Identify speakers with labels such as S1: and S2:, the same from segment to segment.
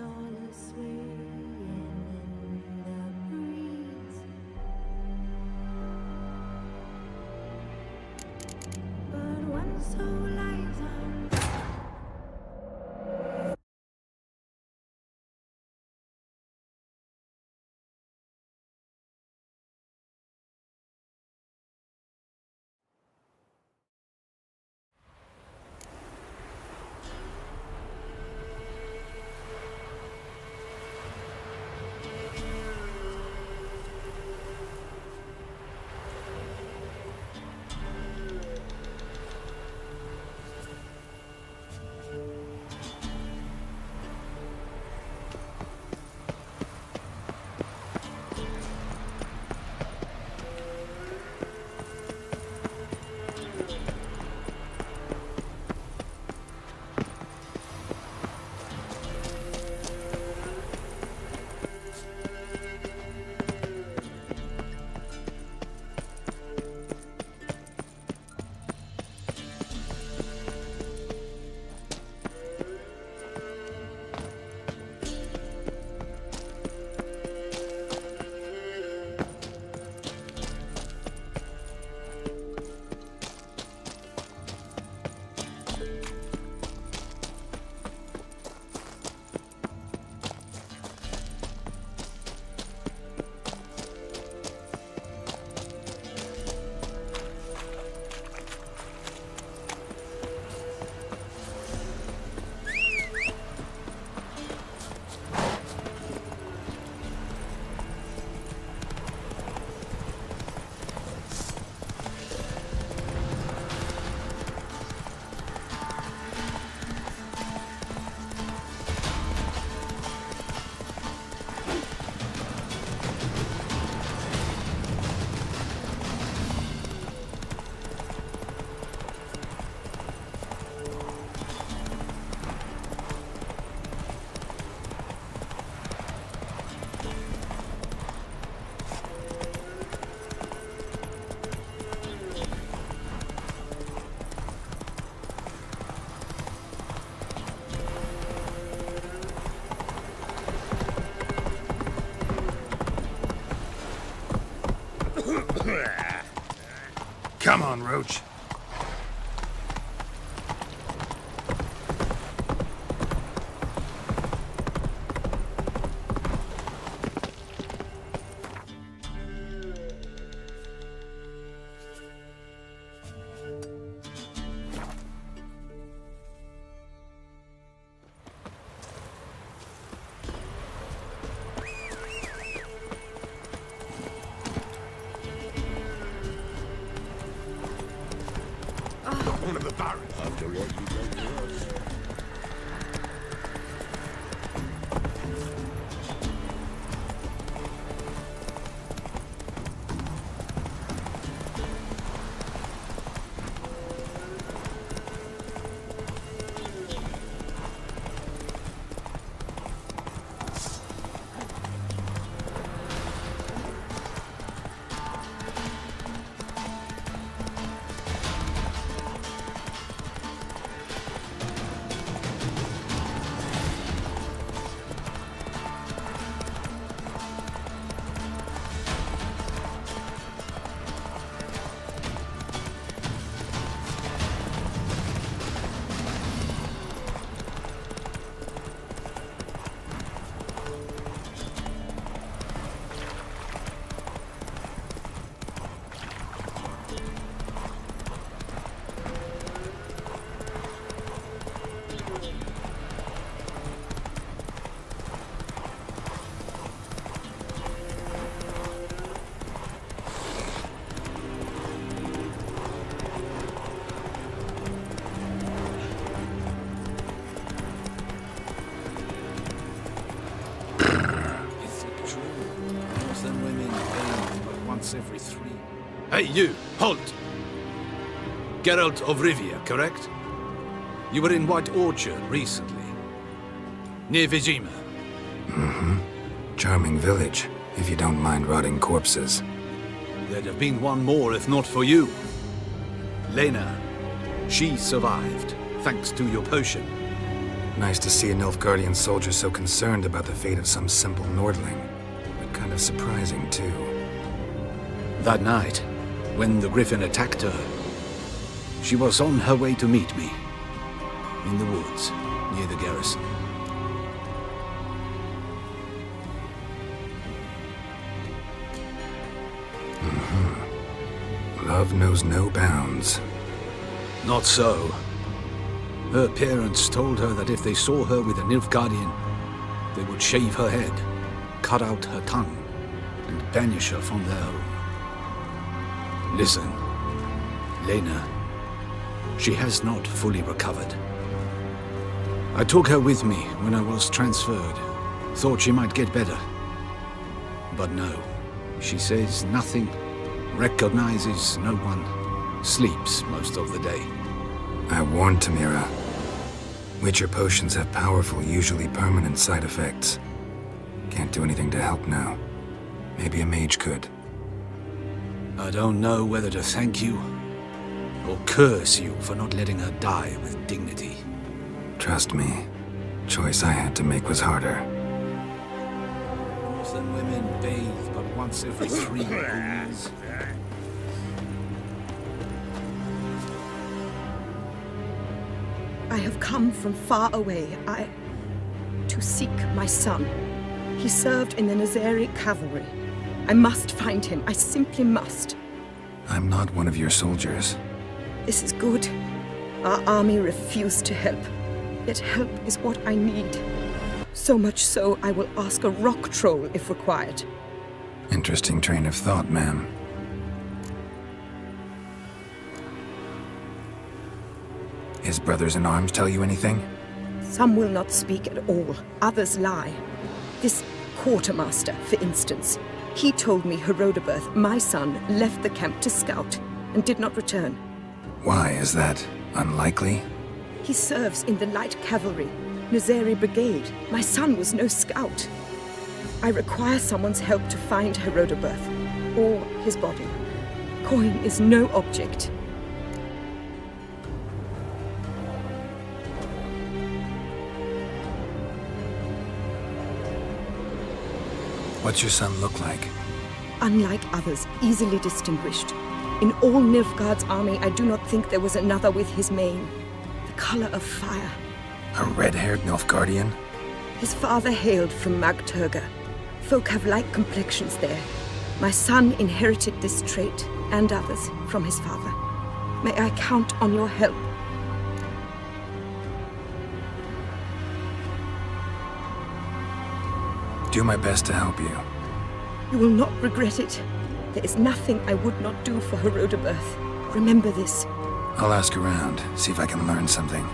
S1: all swaying in the breeze. But one soul lies on.
S2: Come on, Roach. One of the barons. After what you've done to us.
S3: Every 3. Hey, you! Halt! Geralt of Rivia, correct? You were in White Orchard recently. Near Vizima.
S4: Mm-hmm. Charming village, if you don't mind rotting corpses.
S3: There'd have been one more if not for you. Lena. She survived, thanks to your potion.
S4: Nice to see a Nilfgaardian soldier so concerned about the fate of some simple Nordling. But kind of surprising, too.
S3: That night, when the Griffin attacked her, she was on her way to meet me. In the woods, near the garrison.
S4: Love knows no bounds.
S3: Not so. Her parents told her that if they saw her with a Nilfgaardian, they would shave her head, cut out her tongue, and banish her from their home. Listen, Lena, she has not fully recovered. I took her with me when I was transferred. Thought she might get better. But no, she says nothing, recognizes no one, sleeps most of the day.
S4: I warned Tamira. Witcher potions have powerful, usually permanent side effects. Can't do anything to help now. Maybe a mage could.
S3: I don't know whether to thank you or curse you for not letting her die with dignity.
S4: Trust me, choice I had to make was harder.
S3: Than women bathe but once every 3 moons.
S5: I have come from far away. to seek my son. He served in the Nazari cavalry. I must find him. I simply must.
S4: I'm not one of your soldiers.
S5: This is good. Our army refused to help. Yet help is what I need. So much so, I will ask a rock troll if required.
S4: Interesting train of thought, ma'am. His brothers-in-arms tell you anything?
S5: Some will not speak at all. Others lie. This quartermaster, for instance. He told me Herodoberth, my son, left the camp to scout and did not return.
S4: Why is that? Unlikely?
S5: He serves in the light cavalry, Nazari Brigade. My son was no scout. I require someone's help to find Herodoberth, or his body. Coin is no object.
S4: What's your son look like?
S5: Unlike others, easily distinguished. In all Nilfgaard's army, I do not think there was another with his mane. The color of fire.
S4: A red-haired Nilfgaardian?
S5: His father hailed from Magturga. Folk have light complexions there. My son inherited this trait, and others, from his father. May I count on your help?
S4: Do my best to help you.
S5: You will not regret it. There is nothing I would not do for Herodoberth. Remember this.
S4: I'll ask around, see if I can learn something.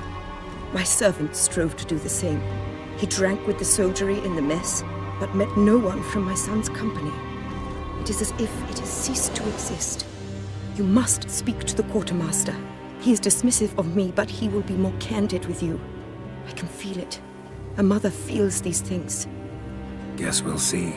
S5: My servant strove to do the same. He drank with the soldiery in the mess, but met no one from my son's company. It is as if it has ceased to exist. You must speak to the quartermaster. He is dismissive of me, but he will be more candid with you. I can feel it. A mother feels these things.
S4: Guess we'll see.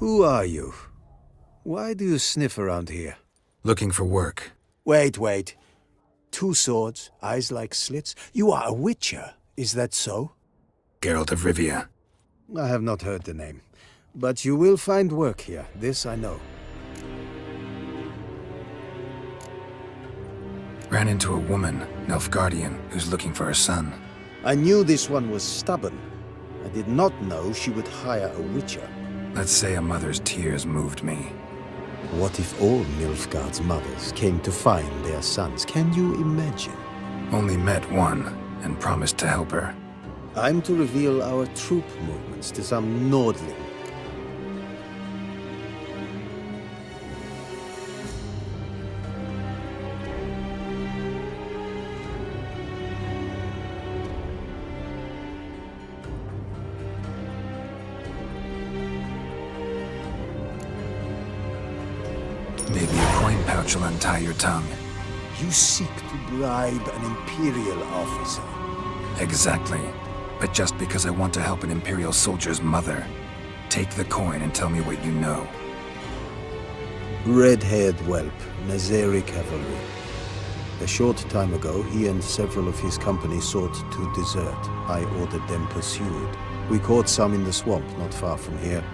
S6: Who are you? Why do you sniff around here?
S4: Looking for work.
S6: Wait. 2 swords, eyes like slits. You are a witcher, is that so?
S4: Geralt of Rivia.
S6: I have not heard the name. But you will find work here, this I know.
S4: Ran into a woman, Nilfgaardian, who's looking for her son.
S6: I knew this one was stubborn. I did not know she would hire a witcher.
S4: Let's say a mother's tears moved me.
S6: What if all Nilfgaard's mothers came to find their sons? Can you imagine?
S4: Only met one, and promised to help her.
S6: I'm to reveal our troop movements to some Nordling.
S4: Maybe a coin pouch will untie your tongue.
S6: You seek to bribe an Imperial officer.
S4: Exactly. But just because I want to help an Imperial soldier's mother. Take the coin and tell me what you know.
S6: Red-haired whelp, Nazeri cavalry. A short time ago, he and several of his company sought to desert. I ordered them pursued. We caught some in the swamp not far from here.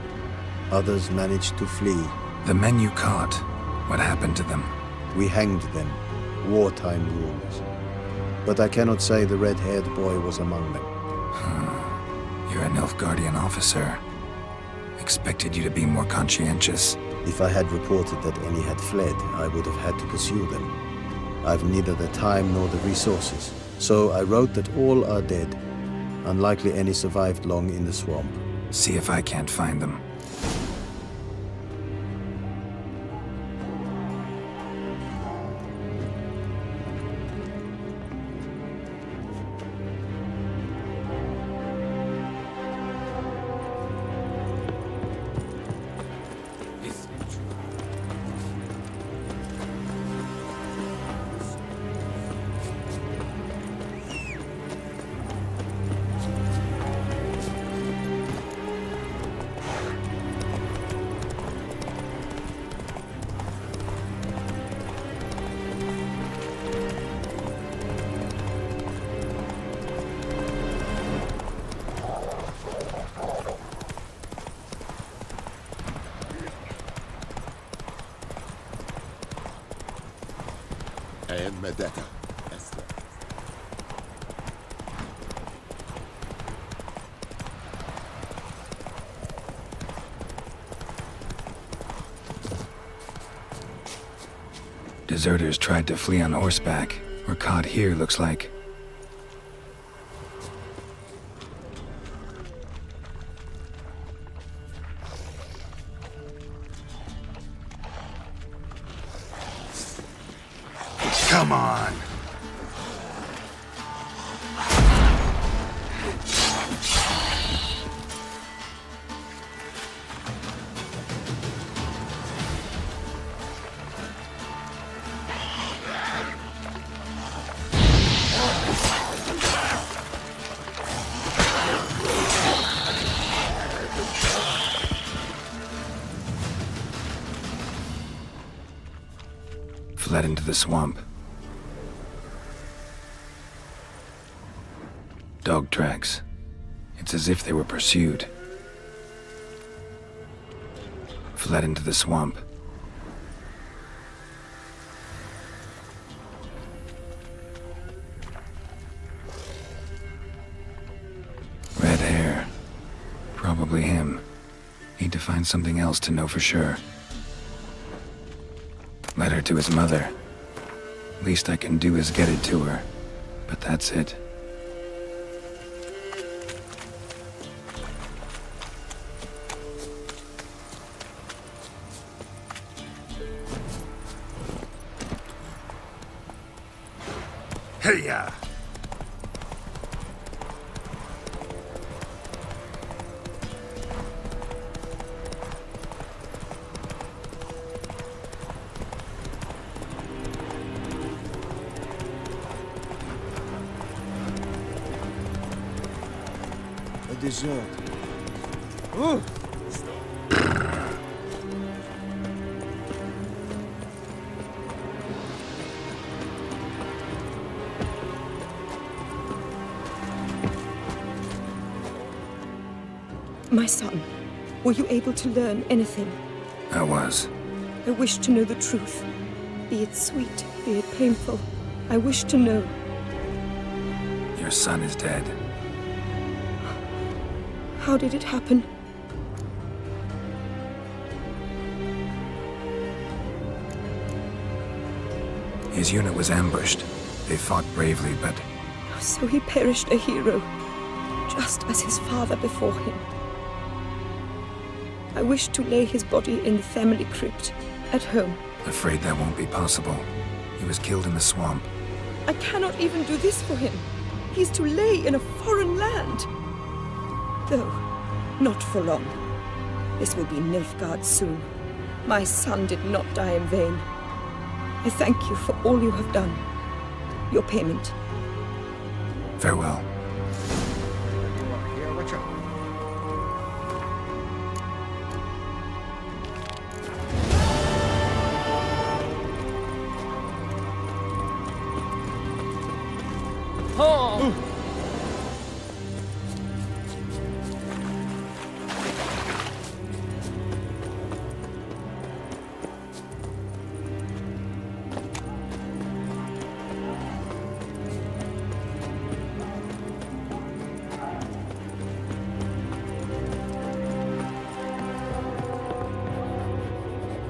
S6: Others managed to flee.
S4: The men you caught, what happened to them?
S6: We hanged them. Wartime rules. But I cannot say the red-haired boy was among them.
S4: You're a Nilfgaardian officer. Expected you to be more conscientious.
S6: If I had reported that any had fled, I would have had to pursue them. I've neither the time nor the resources. So I wrote that all are dead. Unlikely any survived long in the swamp.
S4: See if I can't find them.
S2: And Medetta.
S4: Deserters tried to flee on horseback. Were caught here, looks like. Come on! Fled into the swamp. Dog tracks. It's as if they were pursued. Fled into the swamp. Red hair. Probably him. Need to find something else to know for sure. Letter to his mother. Least I can do is get it to her. But that's it. Hey-ya!
S6: A dessert. Oh!
S5: My son, were you able to learn anything?
S4: I was.
S5: I wish to know the truth. Be it sweet, be it painful. I wish to know.
S4: Your son is dead.
S5: How did it happen?
S4: His unit was ambushed. They fought bravely, but
S5: So he perished a hero, just as his father before him. I wish to lay his body in the family crypt at home.
S4: afraid that won't be possible. He was killed in the swamp.
S5: I cannot even do this for him. He's to lay in a foreign land. Though, not for long. This will be Nilfgaard soon. My son did not die in vain. I thank you for all you have done. Your payment.
S4: Farewell.
S2: Here, Witcher.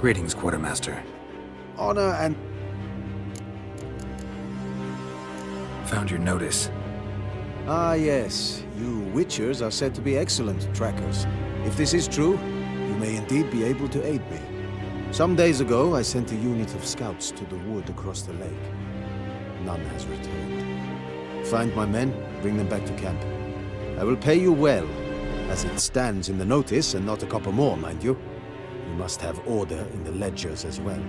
S4: Greetings, Quartermaster.
S6: Honor and...
S4: Found your notice.
S6: Ah, yes. You Witchers are said to be excellent trackers. If this is true, you may indeed be able to aid me. Some days ago, I sent a unit of scouts to the wood across the lake. None has returned. Find my men, bring them back to camp. I will pay you well, as it stands in the notice, and not a copper more, mind you. You must have order in the ledgers as well.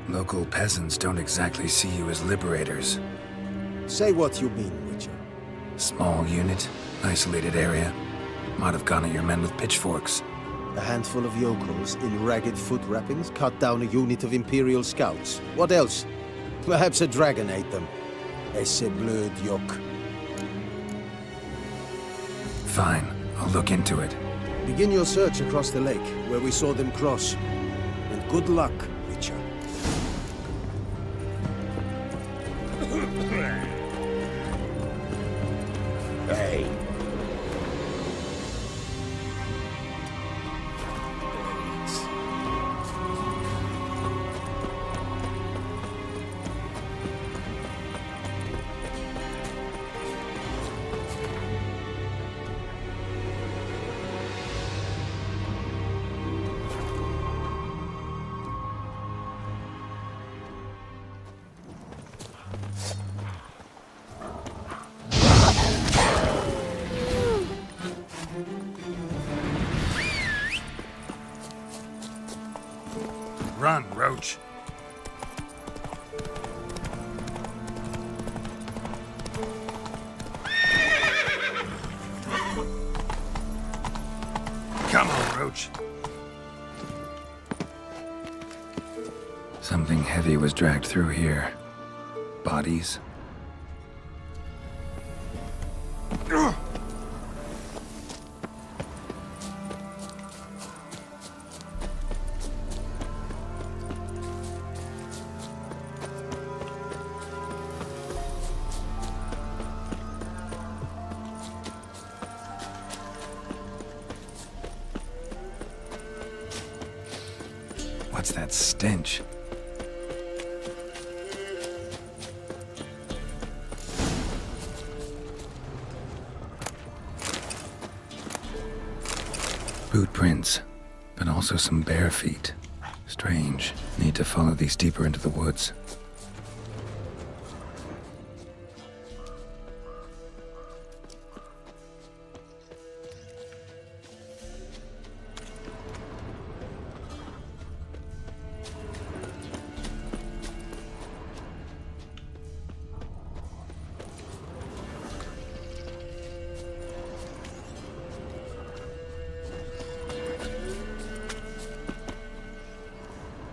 S4: Local peasants don't exactly see you as liberators.
S6: Say what you mean, Witcher.
S4: Small unit, isolated area. Might have gone at your men with pitchforks.
S6: A handful of yokels in ragged foot wrappings cut down a unit of Imperial scouts. What else? Perhaps a dragon ate them. Esse bleu yoke.
S4: Fine, I'll look into it.
S6: Begin your search across the lake, where we saw them cross. And good luck, Witcher.
S2: Hey.
S4: Run, Roach. Come on, Roach. Something heavy was dragged through here. Bodies. What's that stench? Boot prints, but also some bare feet. Strange. Need to follow these deeper into the woods.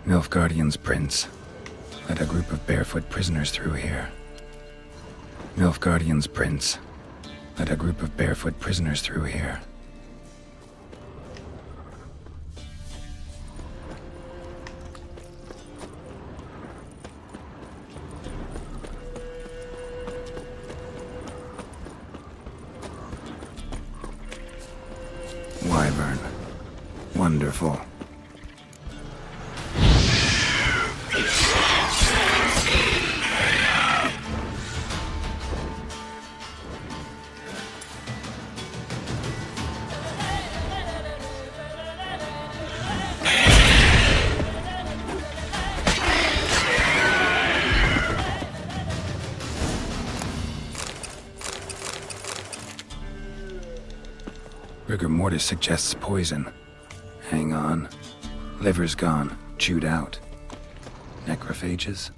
S4: Nilfgaardian's prince led a group of barefoot prisoners through here. Nilfgaardian's prince led a group of barefoot prisoners through here. Wyvern. Wonderful. Rigor mortis suggests poison. Hang on. Liver's gone. Chewed out. Necrophages?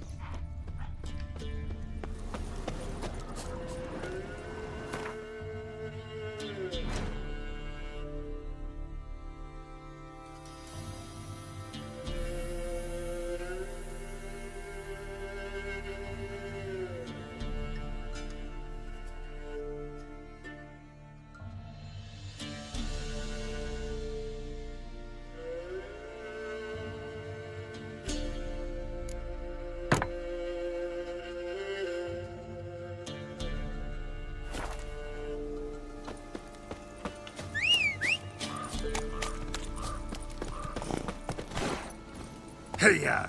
S2: Hey-ya!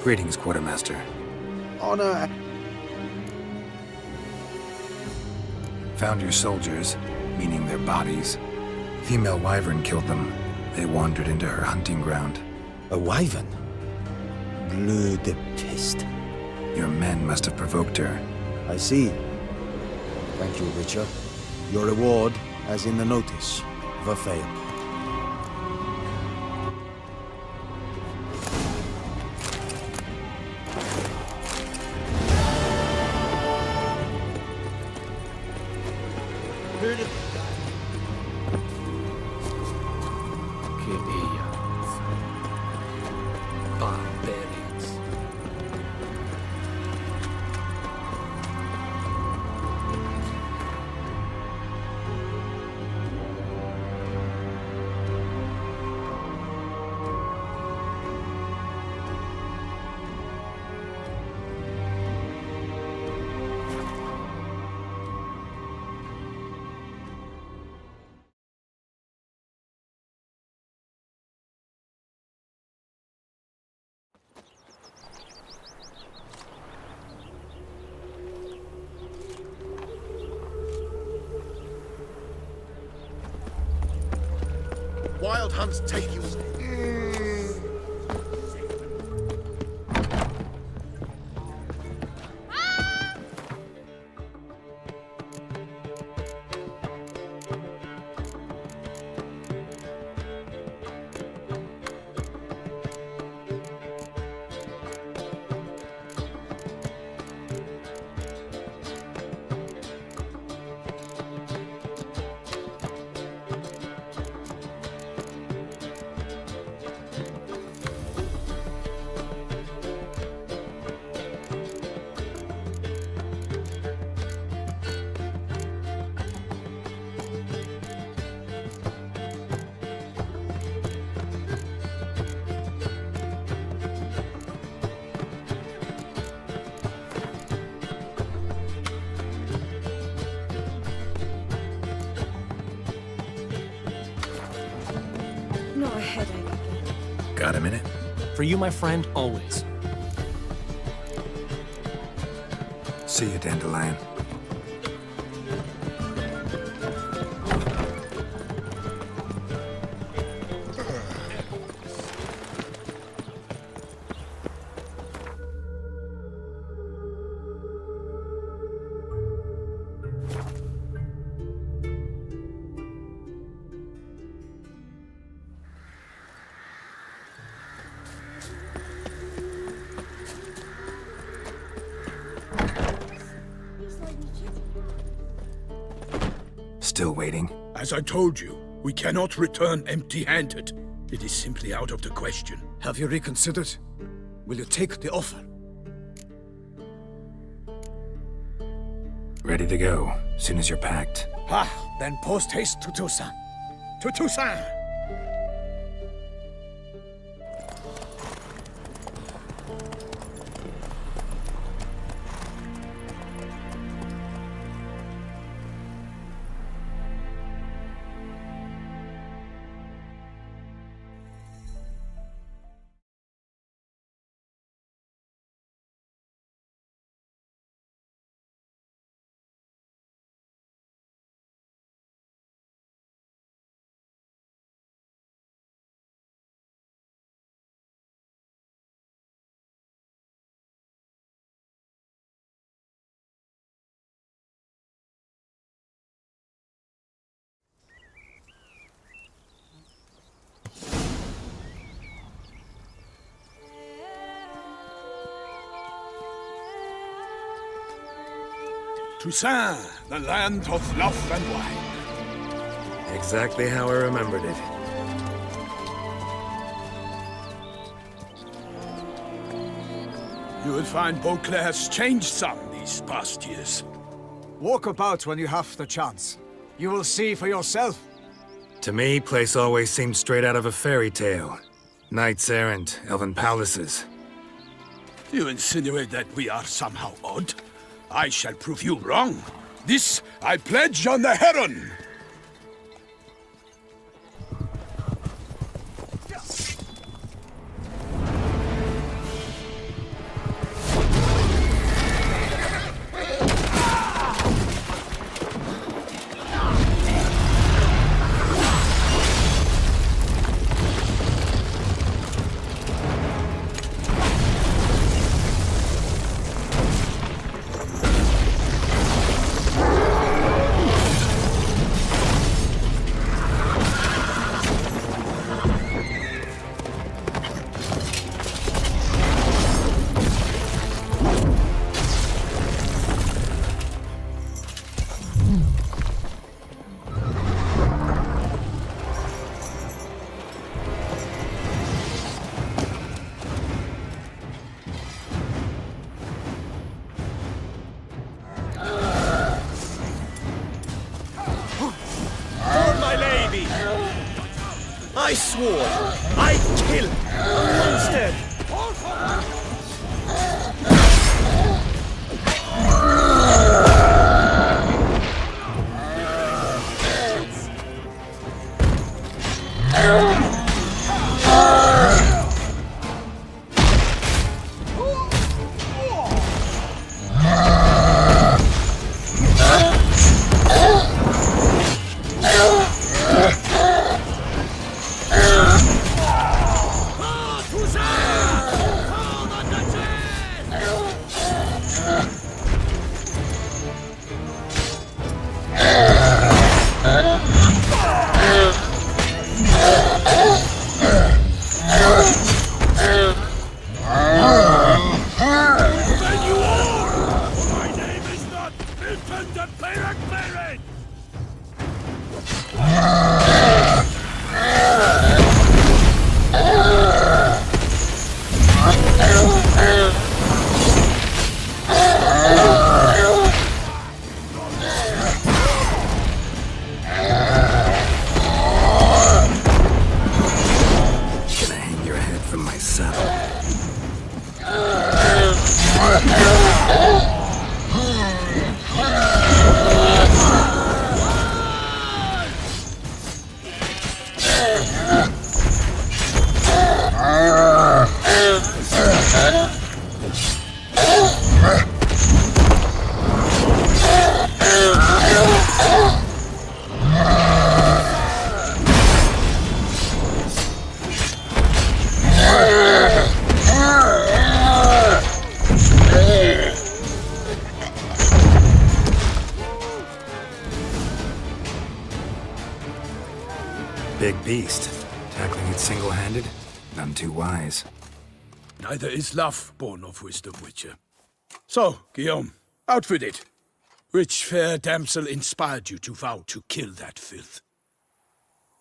S4: Greetings, Quartermaster.
S6: Honor.
S4: Found your soldiers, meaning their bodies. Female wyvern killed them. They wandered into her hunting ground.
S6: A wyvern? Bleu de peste.
S4: Your men must have provoked her.
S6: I see. Thank you, Witcher. Your reward, as in the notice, verfail.
S3: Barbarians.
S2: Wild hunts take you.
S5: Not a headache again.
S4: Got a minute?
S7: For you, my friend, always.
S4: See you, Dandelion. Still waiting?
S2: As I told you, we cannot return empty-handed. It is simply out of the question.
S8: Have you reconsidered? Will you take the offer?
S4: Ready to go, soon as you're packed.
S8: Then post haste to Toussaint. To Toussaint!
S2: Toussaint, the land of love and wine.
S4: Exactly how I remembered it.
S2: You will find Beauclair has changed some these past years.
S8: Walk about when you have the chance. You will see for yourself.
S4: To me, place always seemed straight out of a fairy tale. Knights errant, elven palaces.
S2: You insinuate that we are somehow odd? I shall prove you wrong. This I pledge on the Heron.
S8: I swore I'd kill a monster!
S4: Big beast. Tackling it single-handed? None too wise.
S2: Neither is love born of wisdom, Witcher. So, Guillaume, out with it. Which fair damsel inspired you to vow to kill that filth?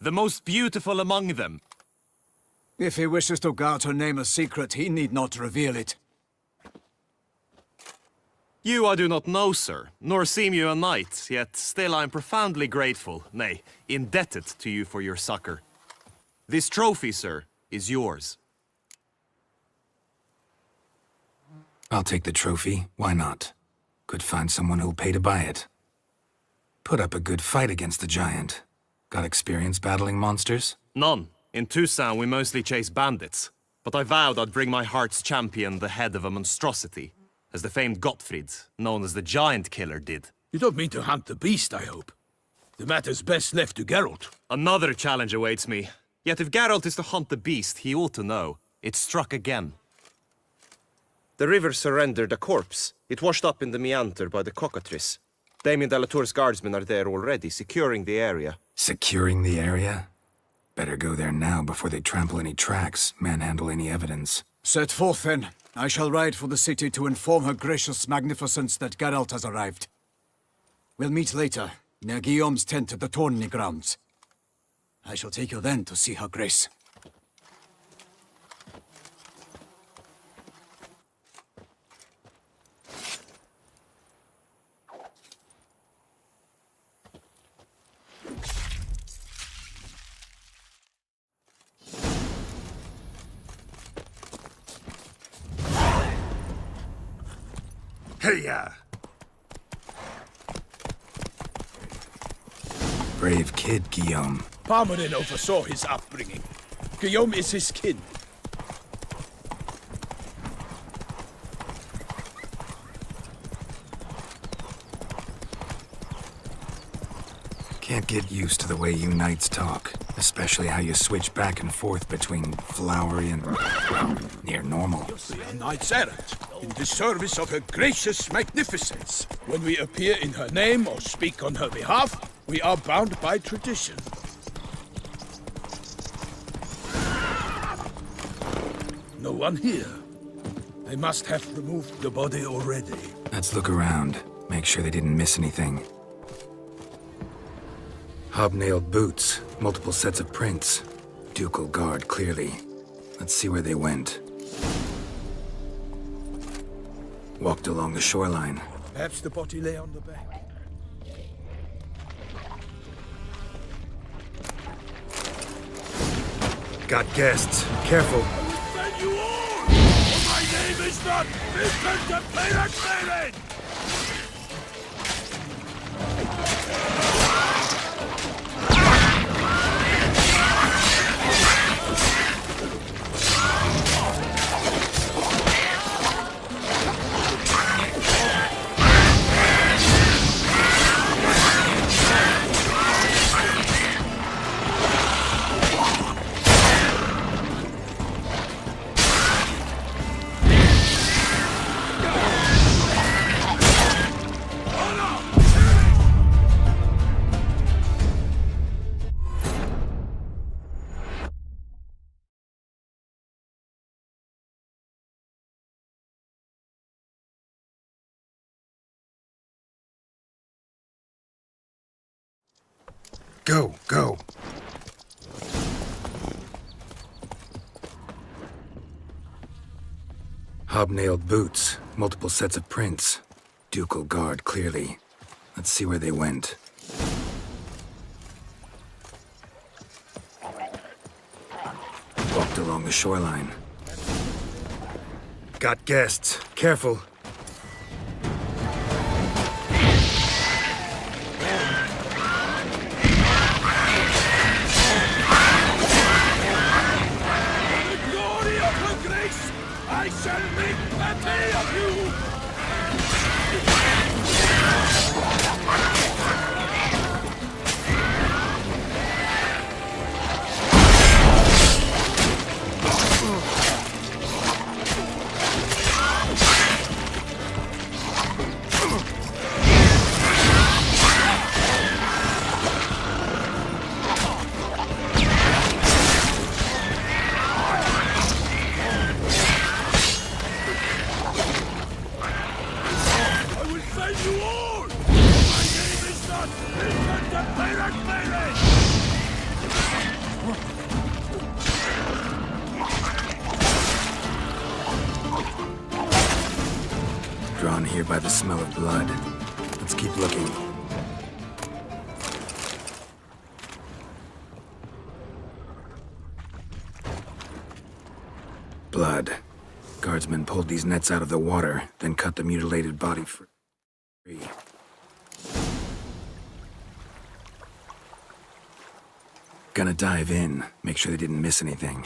S7: The most beautiful among them.
S8: If he wishes to guard her name a secret, he need not reveal it.
S7: You I do not know, sir, nor seem you a knight, yet still I am profoundly grateful, nay, indebted to you for your succor. This trophy, sir, is yours.
S4: I'll take the trophy. Why not? Could find someone who'll pay to buy it. Put up a good fight against the giant. Got experience battling monsters?
S7: None. In Tucson we mostly chase bandits, but I vowed I'd bring my heart's champion the head of a monstrosity, as the famed Gottfried, known as the Giant Killer, did.
S2: You don't mean to hunt the beast, I hope. The matter's best left to Geralt.
S7: Another challenge awaits me. Yet if Geralt is to hunt the beast, he ought to know. It struck again. The river surrendered a corpse. It washed up in the meander by the cockatrice. Damien de la Tour's guardsmen are there already, securing the area.
S4: Securing the area? Better go there now before they trample any tracks, manhandle any evidence.
S8: Set forth, then. I shall ride for the city to inform her gracious magnificence that Geralt has arrived. We'll meet later, near Guillaume's tent at the Tourney grounds. I shall take you then to see her grace.
S2: Hey-ya!
S4: Brave kid, Guillaume.
S2: Parmanin oversaw his upbringing. Guillaume is his kin.
S4: Can't get used to the way you knights talk. Especially how you switch back and forth between flowery and, well, near normal.
S2: We are knights errant, in the service of her gracious magnificence. When we appear in her name or speak on her behalf, we are bound by tradition. No one here. They must have removed the body already.
S4: Let's look around. Make sure they didn't miss anything. Hobnailed boots, multiple sets of prints. Ducal guard, clearly. Let's see where they went. Walked along the shoreline.
S2: Perhaps the body lay on the bank.
S4: Got guests. Careful.
S2: Then you all! My name is not Mr. Pirate!
S4: Go, go. Hobnailed boots, multiple sets of prints. Ducal guard, clearly. Let's see where they went. Walked along the shoreline. Got guests. Careful.
S2: I shall make plenty of you!
S4: Drawn here by the smell of blood. Let's keep looking. Blood. Guardsmen pulled these nets out of the water, then cut the mutilated body free. Gonna dive in, make sure they didn't miss anything.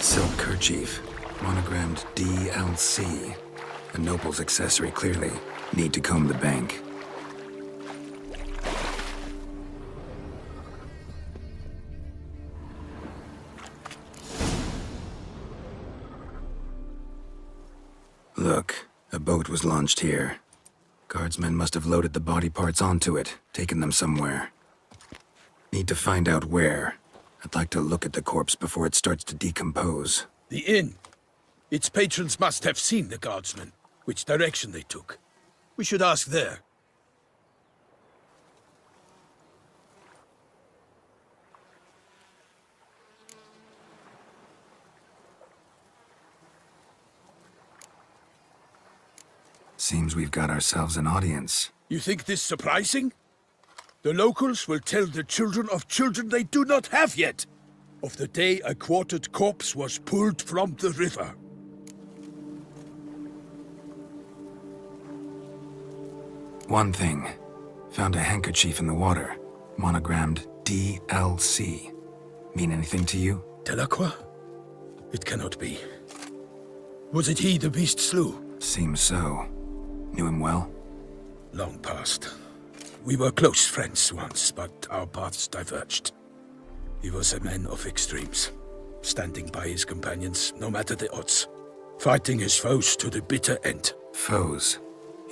S4: Silk kerchief, monogrammed DLC. A noble's accessory, clearly. Need to comb the bank. Look, a boat was launched here. Guardsmen must have loaded the body parts onto it, taken them somewhere. Need to find out where. I'd like to look at the corpse before it starts to decompose.
S2: The inn. Its patrons must have seen the guardsmen, which direction they took. We should ask there.
S4: Seems we've got ourselves an audience.
S2: You think this surprising? The locals will tell the children of children they do not have yet, of the day a quartered corpse was pulled from the river.
S4: One thing. Found a handkerchief in the water. Monogrammed DLC. Mean anything to you?
S2: Delacroix? It cannot be. Was it he the beast slew?
S4: Seems so. Knew him well?
S2: Long past. We were close friends once, but our paths diverged. He was a man of extremes, standing by his companions, no matter the odds, fighting his foes to the bitter end.
S4: Foes?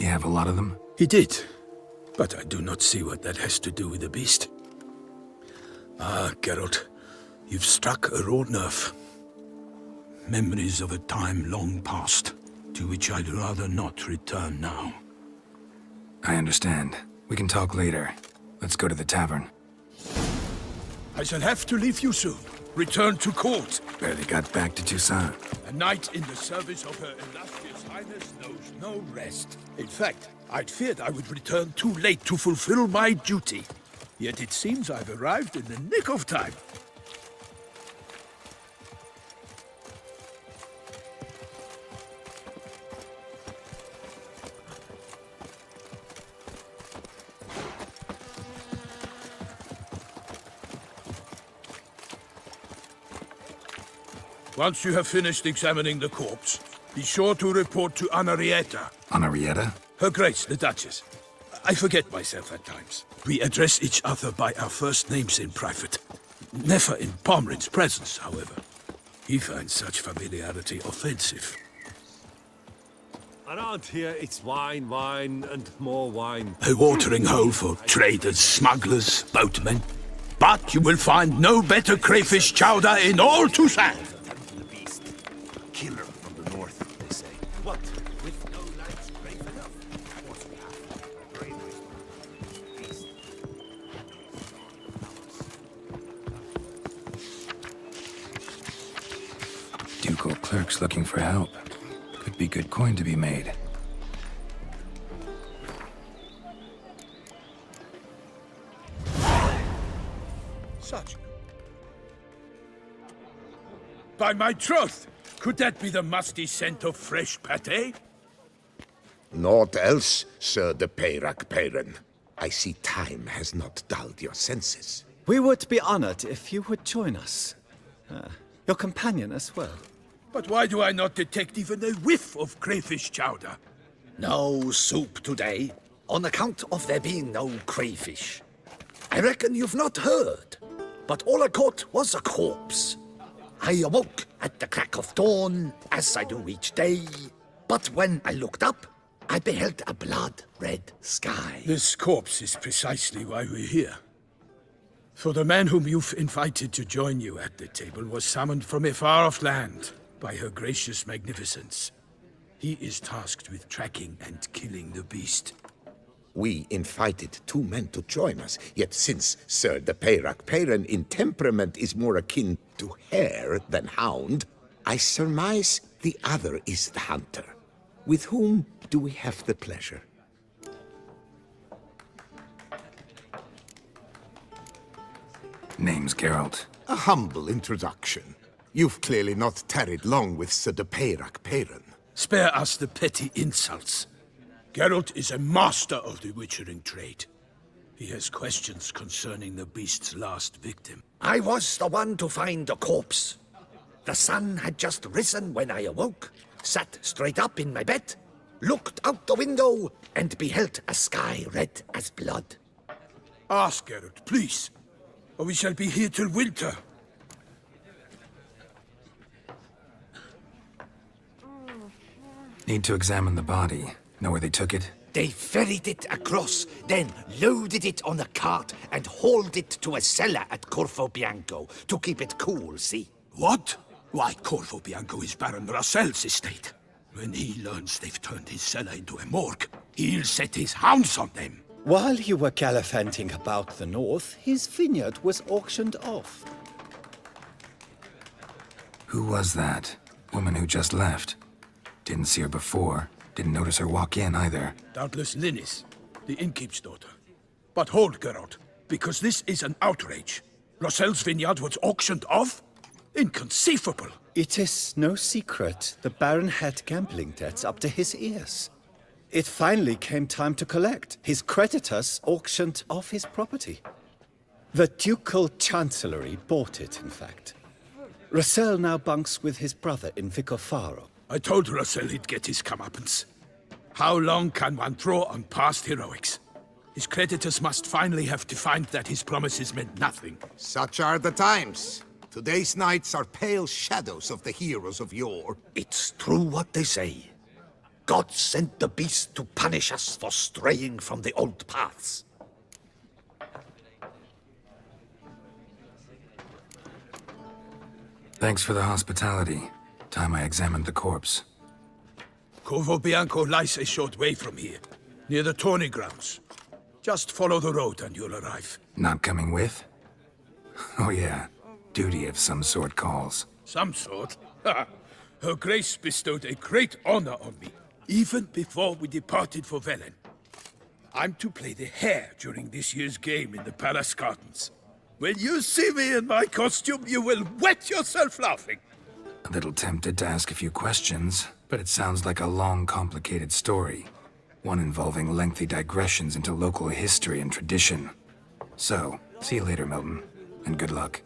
S4: You have a lot of them?
S2: He did, but I do not see what that has to do with the beast. Ah, Geralt, you've struck a raw nerve. Memories of a time long past, to which I'd rather not return now.
S4: I understand. We can talk later. Let's go to the tavern.
S2: I shall have to leave you soon. Return to court.
S4: Barely got back to Toussaint.
S2: A knight in the service of Her Illustrious Highness knows no rest. In fact, I'd feared I would return too late to fulfill my duty. Yet it seems I've arrived in the nick of time. Once you have finished examining the corpse, be sure to report to Anarietta.
S4: Anarietta?
S2: Her Grace, the Duchess. I forget myself at times. We address each other by our first names in private. Never in Pomrin's presence, however. He finds such familiarity offensive.
S9: Around here, it's wine, wine, and more wine.
S2: A watering hole for traders, smugglers, boatmen. But you will find no better crayfish chowder in all Toussaint.
S7: The beast. Killer from the north, they say. What? With no knights brave enough? Of course we have. Bravery. Beast.
S4: Ducal clerks looking for help. Could be good coin to be made.
S2: Such. By my troth, could that be the musty scent of fresh pâté?
S10: Naught else, Sir de Peyrac Peyran. I see time has not dulled your senses.
S11: We would be honored if you would join us. Your companion as well.
S2: But why do I not detect even a whiff of crayfish chowder?
S10: No soup today.
S12: on account of there being no crayfish. I reckon you've not heard, but all I caught was a corpse. I awoke at the crack of dawn, as I do each day, but when I looked up, I beheld a blood-red sky.
S2: This corpse is precisely why we're here. For the man whom you've invited to join you at the table was summoned from a far-off land by her gracious magnificence. He is tasked with tracking and killing the beast.
S10: We invited 2 men to join us, yet since Sir the Peyrak Peyran in temperament is more akin to hare than hound, I surmise the other is the hunter. With whom do we have the pleasure?
S4: Name's Geralt.
S10: A humble introduction. You've clearly not tarried long with Sir the Peyrak Peyran.
S2: Spare us the petty insults. Geralt is a master of the witchering trade. He has questions concerning the beast's last victim.
S12: I was the one to find the corpse. The sun had just risen when I awoke, sat straight up in my bed, looked out the window, and beheld a sky red as blood.
S2: Ask Geralt, please, or we shall be here till winter.
S4: Need to examine the body. Know where they took it?
S12: They ferried it across, then loaded it on a cart and hauled it to a cellar at Corvo Bianco to keep it cool, see?
S2: What? Why, Corvo Bianco is Baron Russell's estate. When he learns they've turned his cellar into a morgue, he'll set his hounds on them.
S11: While you were gallivanting about the north, his vineyard was auctioned off.
S4: Who was that? Woman who just left. Didn't see her before. Didn't notice her walk in either.
S2: Doubtless Linnis, the innkeep's daughter. But hold, Geralt, because this is an outrage. Russell's vineyard was auctioned off? Inconceivable.
S11: It is no secret the Baron had gambling debts up to his ears. It finally came time to collect. His creditors auctioned off his property. The Ducal Chancellery bought it, in fact. Russell now bunks with his brother in Vicofaro.
S2: I told Russell he'd get his comeuppance. How long can one throw on past heroics? His creditors must finally have to find that his promises meant nothing.
S10: Such are the times. Today's knights are pale shadows of the heroes of yore.
S12: It's true what they say. God sent the beast to punish us for straying from the old paths.
S4: Thanks for the hospitality. Time I examined the corpse.
S2: Corvo Bianco lies a short way from here, near the tourney grounds. Just follow the road and you'll arrive.
S4: Not coming with? Oh yeah, duty of some sort calls.
S2: Some sort? Her Grace bestowed a great honor on me, even before we departed for Velen. I'm to play the hare during this year's game in the palace gardens. When you see me in my costume, you will wet yourself laughing.
S4: A little tempted to ask a few questions, but it sounds like a long, complicated story. One involving lengthy digressions into local history and tradition. So, see you later, Milton, and good luck.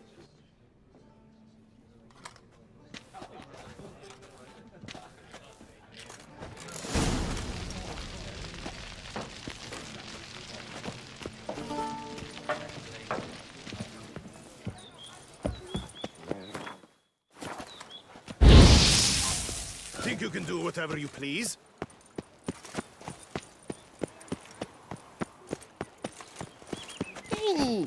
S7: Think you can do whatever you please? Ooh.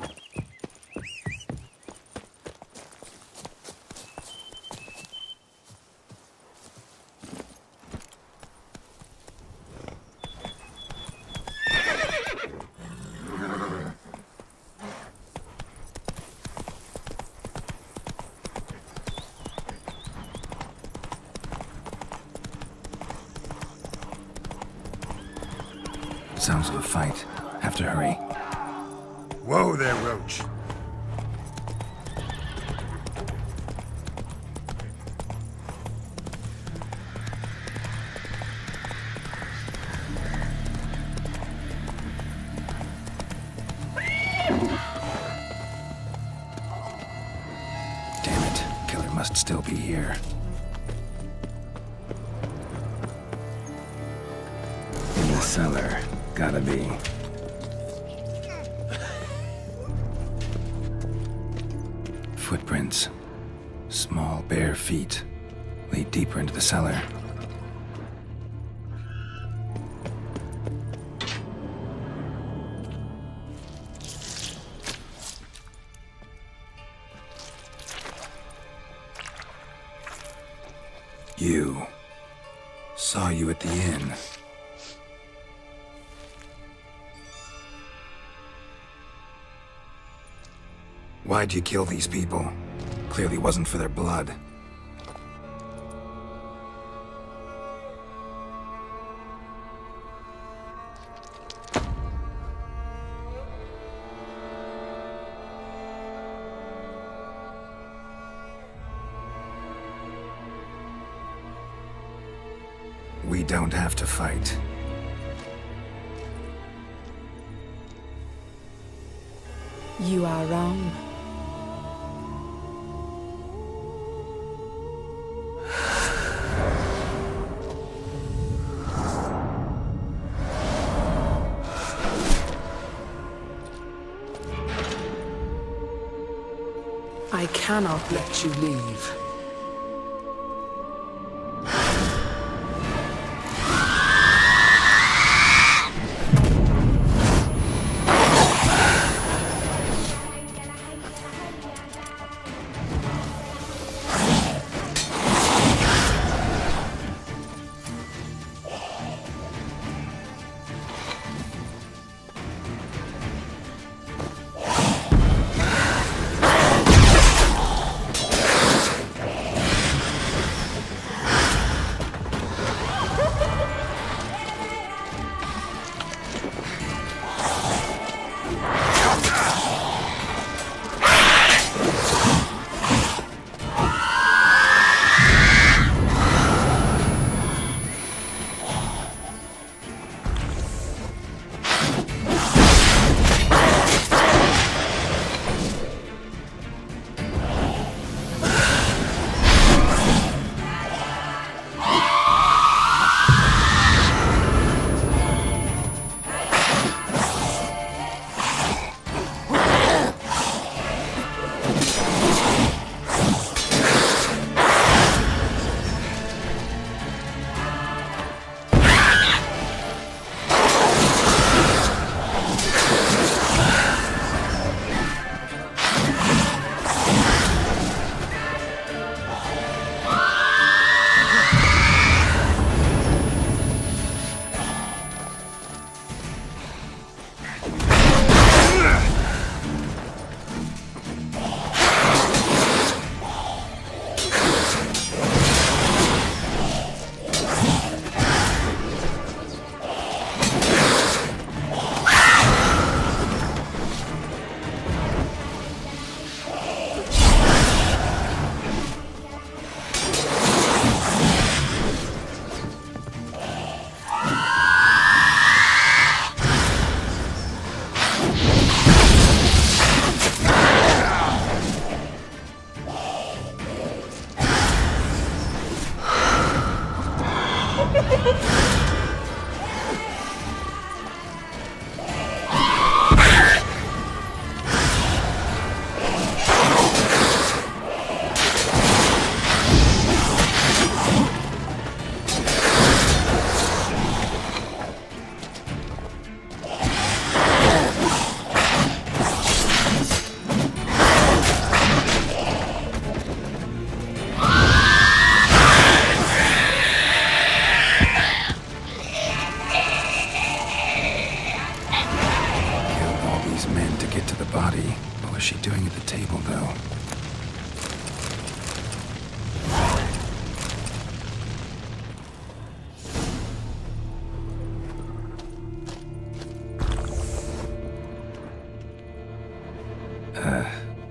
S4: Sounds of a fight. Have to hurry.
S10: Whoa there, Roach.
S4: Damn it. Killer must still be here. In the cellar. gotta be. Footprints. Small, bare feet. Lead deeper into the cellar. You. Saw you at the inn. Why'd you kill these people? Clearly wasn't for their blood. We don't have to fight.
S1: You are wrong. I cannot let you leave.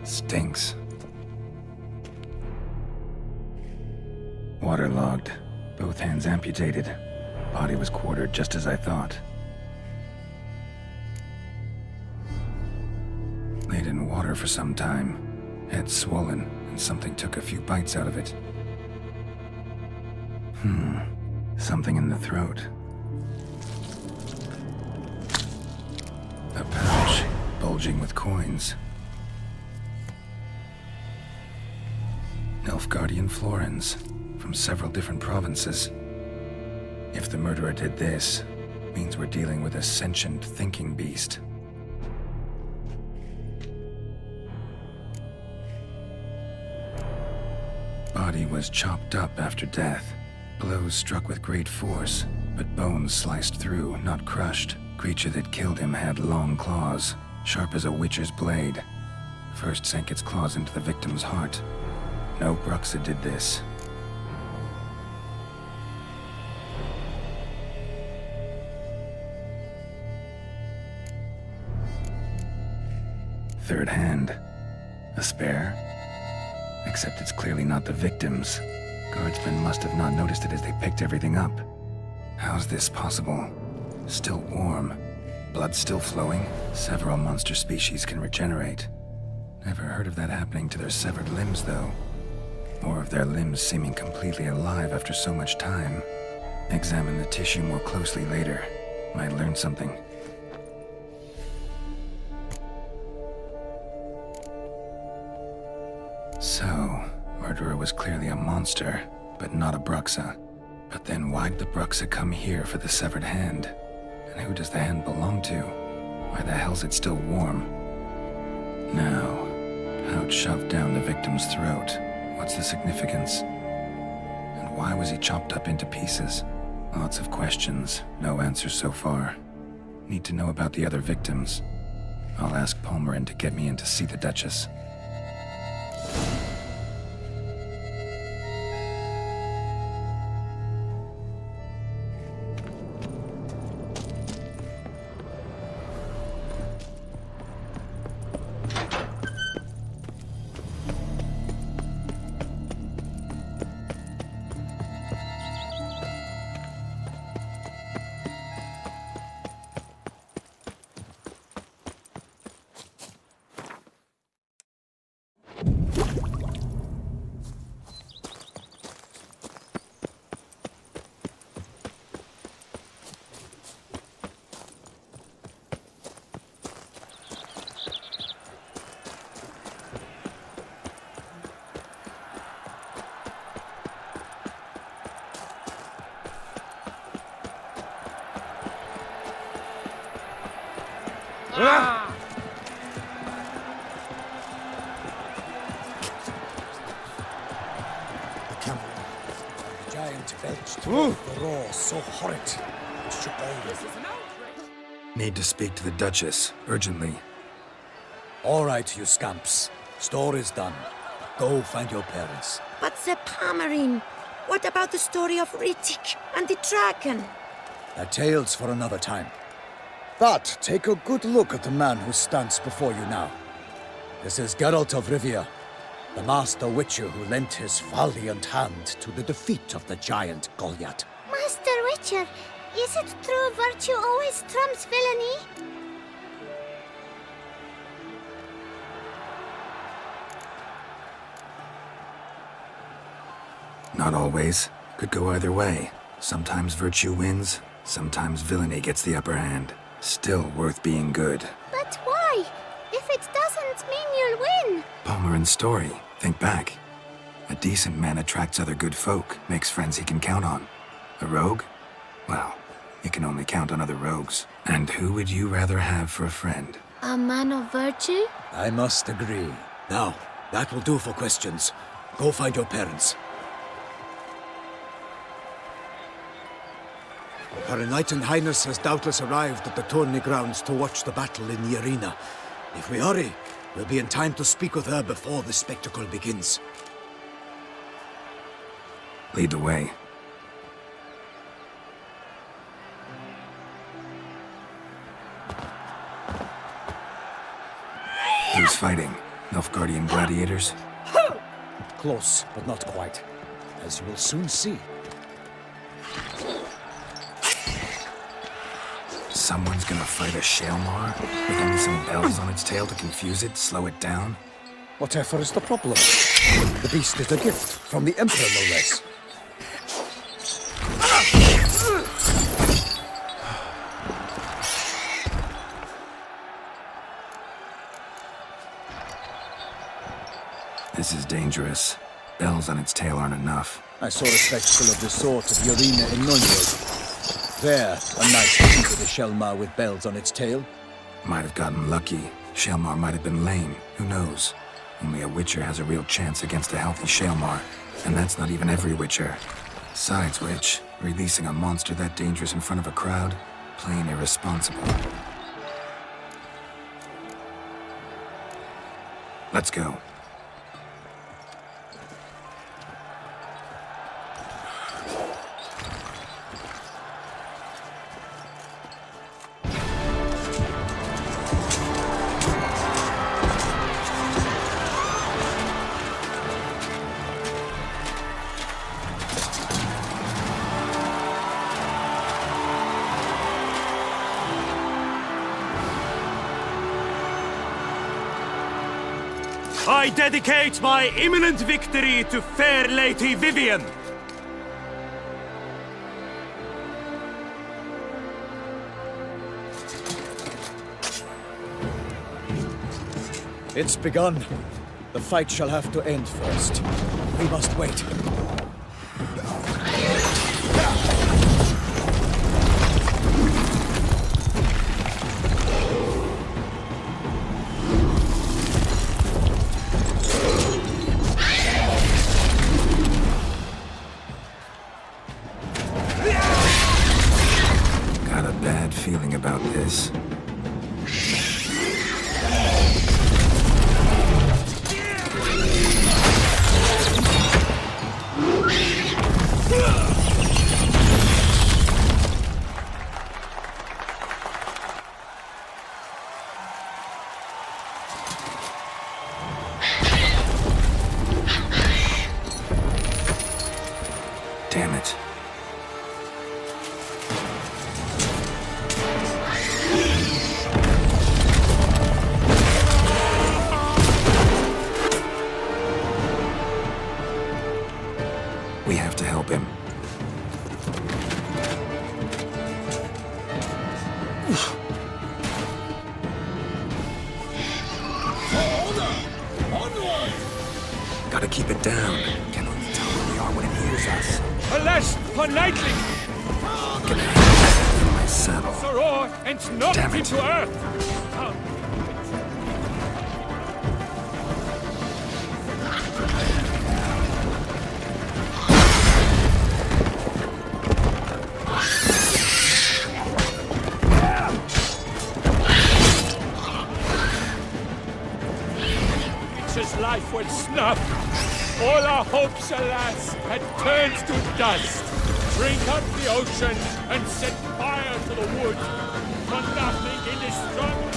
S4: Stinks. Waterlogged. Both hands amputated. Body was quartered just as I thought. Laid in water for some time. Head swollen, and something took a few bites out of it. Something in the throat. bulging with coins. Nilfgaardian florins from several different provinces. If the murderer did this, means we're dealing with a sentient thinking beast. Body was chopped up after death. Blows struck with great force, but bones sliced through, not crushed. Creature that killed him had long claws, sharp as a witcher's blade. First sank its claws into the victim's heart. No Bruxa did this. Third hand. A spare? Except it's clearly not the victim's. Guardsmen must have not noticed it as they picked everything up. How's this possible? Still warm. Blood still flowing? Several monster species can regenerate. Never heard of that happening to their severed limbs, though. Or of their limbs seeming completely alive after so much time. Examine the tissue more closely later. Might learn something. So, murderer was clearly a monster, but not a Bruxa. But then why'd the Bruxa come here for the severed hand? And who does the hand belong to? Why the hell's it still warm? Now, pouch shoved down the victim's throat. What's the significance? And why was he chopped up into pieces? Lots of questions, no answers so far. Need to know about the other victims. I'll ask Palmerin to get me in to see the Duchess.
S12: So horrid. It shook all.
S4: Need to speak to the Duchess, urgently.
S12: All right, you scamps. Store is done. Go find your parents.
S5: But Sir Palmerin, what about the story of Rittik and the dragon?
S12: They're tales for another time. But take a good look at the man who stands before you now. This is Geralt of Rivia, the master witcher who lent his valiant hand to the defeat of the giant Goliath.
S13: Master Witcher, is it true virtue always trumps villainy?
S4: Not always. Could go either way. Sometimes virtue wins, sometimes villainy gets the upper hand. Still worth being good.
S13: But why? If it doesn't mean you'll win.
S4: Palmerin's story. Think back. A decent man attracts other good folk, makes friends he can count on. A rogue? Well, you can only count on other rogues. And who would you rather have for a friend?
S13: A man of virtue?
S12: I must agree. Now, that will do for questions. Go find your parents. Her Enlightened Highness has doubtless arrived at the tourney grounds to watch the battle in the arena. If we hurry, we'll be in time to speak with her before the spectacle begins.
S4: Lead the way. Who's fighting? Nilfgaardian gladiators?
S12: Close, but not quite. As you will soon see.
S4: Someone's gonna fight a Shaelmar? With only some bells on its tail to confuse it, slow it down?
S12: Whatever is the problem? The beast is a gift from the Emperor, no less.
S4: This is dangerous. Bells on its tail aren't enough.
S8: I saw a spectacle of the sort at Urina in Nunwood. There, a knight defeated a Shelmar with bells on its tail.
S4: Might have gotten lucky. Shelmar might have been lame. Who knows? Only a Witcher has a real chance against a healthy Shelmar. And that's not even every Witcher. Besides which, releasing a monster that dangerous in front of a crowd? Plain irresponsible. Let's go.
S14: I dedicate my imminent victory to fair Lady Vivian.
S8: It's begun. The fight shall have to end first. We must wait.
S4: Got a bad feeling about this. Damn it. We have to help him. Gotta keep it down. Can only tell where we are when it hears us.
S14: Alas, for knightly,
S4: Gonna hang in my saddle.
S14: sorrow, and knocked
S4: Damn it.
S14: into earth. His life was snuffed. All our hopes, alas, had turned to dust. Drink up the ocean and set fire to the wood. For nothing indestructible.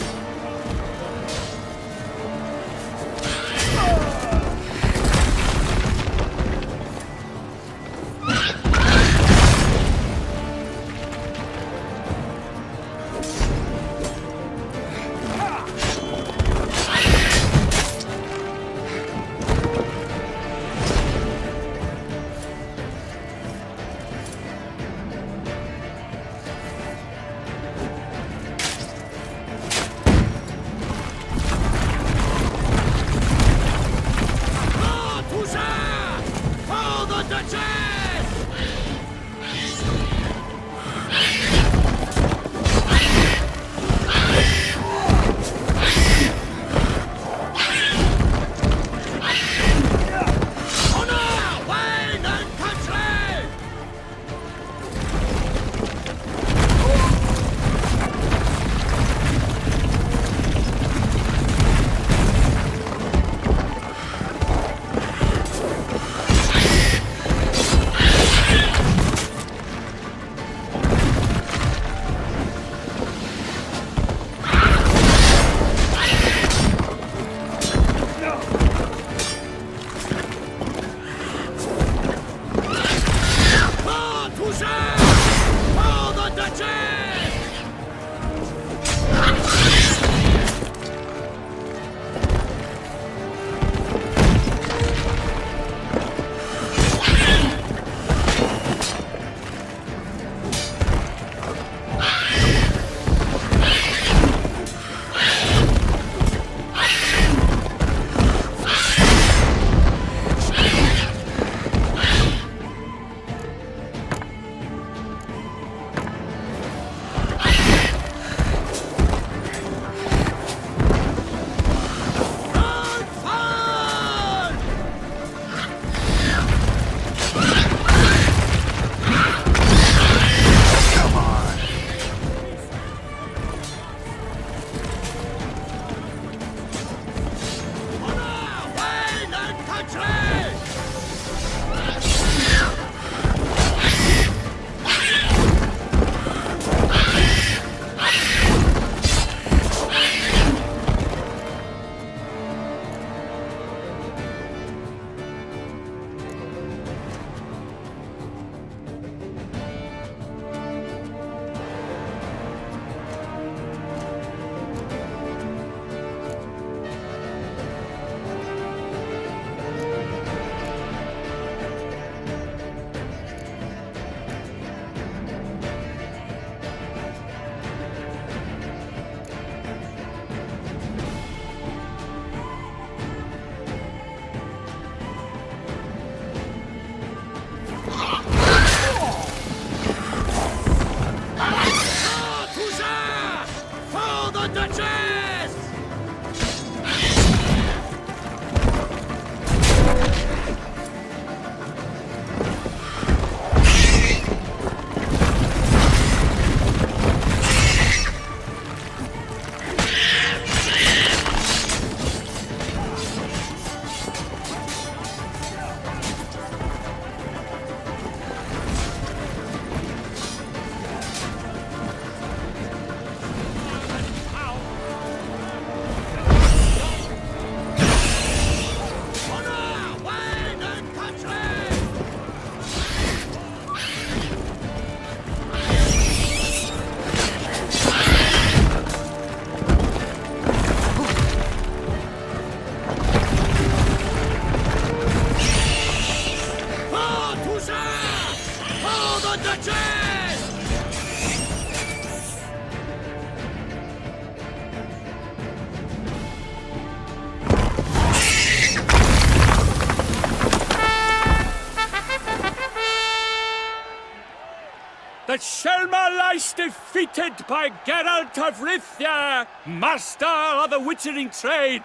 S14: is defeated by Geralt of Rivia, master of the witchering trade.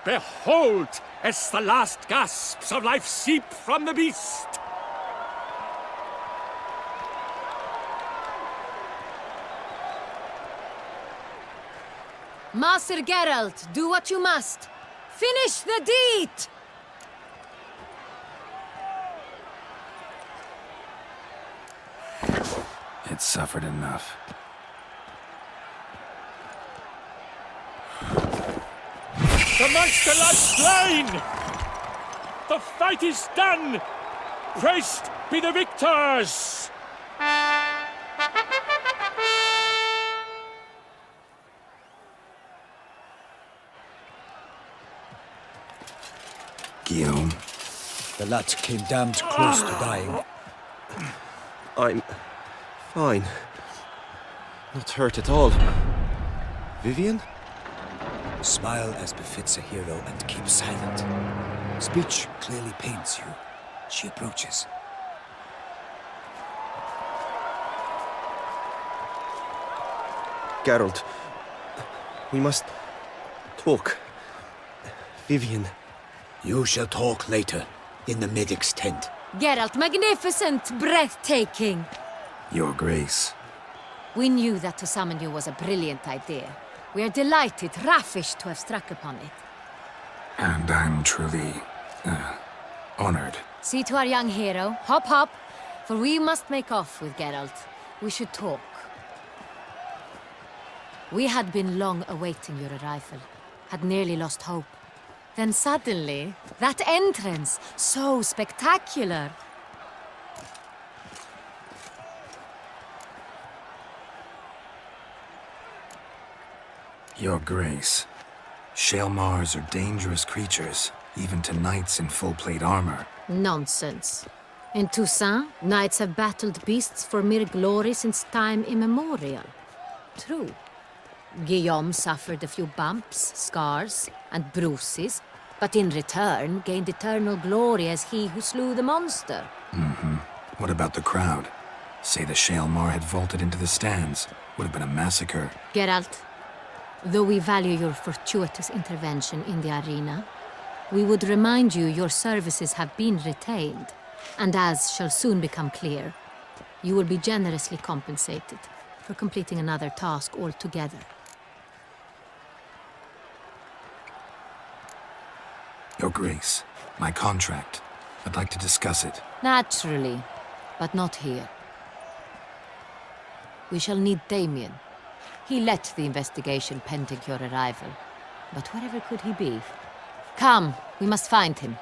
S14: Behold, as the last gasps of life seep from the beast.
S15: Master Geralt, do what you must. Finish the deed!
S4: It suffered enough.
S14: The monster lies slain! The fight is done! Praised be the victors!
S4: Guillaume,
S12: The lad came damned close to dying.
S7: I'm fine. Not hurt at all. Vivian?
S12: Smile as befits a hero and keep silent. Speech clearly pains you. She approaches.
S7: Geralt, we must talk. Vivian.
S12: You shall talk later, in the medic's tent.
S15: Geralt, magnificent, breathtaking.
S4: Your Grace.
S15: We knew that to summon you was a brilliant idea. We are delighted, ravished to have struck upon it.
S4: And I'm truly, honored.
S15: See to our young hero. Hop, hop. For we must make off with Geralt. We should talk. We had been long awaiting your arrival. Had nearly lost hope. Then suddenly, that entrance, so spectacular.
S4: Your Grace. Shaelmars are dangerous creatures, even to knights in full plate armor.
S15: Nonsense. In Toussaint, knights have battled beasts for mere glory since time immemorial. True. Guillaume suffered a few bumps, scars, and bruises, but in return gained eternal glory as he who slew the monster.
S4: What about the crowd? Say the Shaelmar had vaulted into the stands. Would have been a massacre.
S15: Geralt, though we value your fortuitous intervention in the arena, we would remind you your services have been retained, and as shall soon become clear, you will be generously compensated for completing another task altogether.
S4: Your Grace, my contract. I'd like to discuss it.
S15: Naturally, but not here. We shall need Damien. He led the investigation pending your arrival. But wherever could he be? Come, we must find him.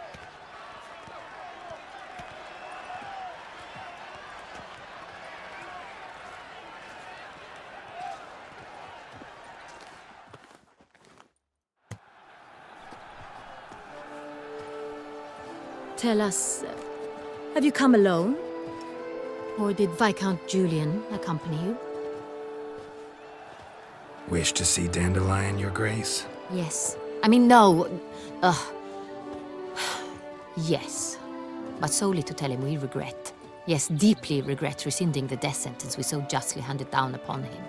S15: Tell us, have you come alone? Or did Viscount Julian accompany you?
S4: Wish to see Dandelion, Your Grace?
S15: Yes. I mean, no. Yes. But solely to tell him we regret. Yes, deeply regret rescinding the death sentence we so justly handed down upon him.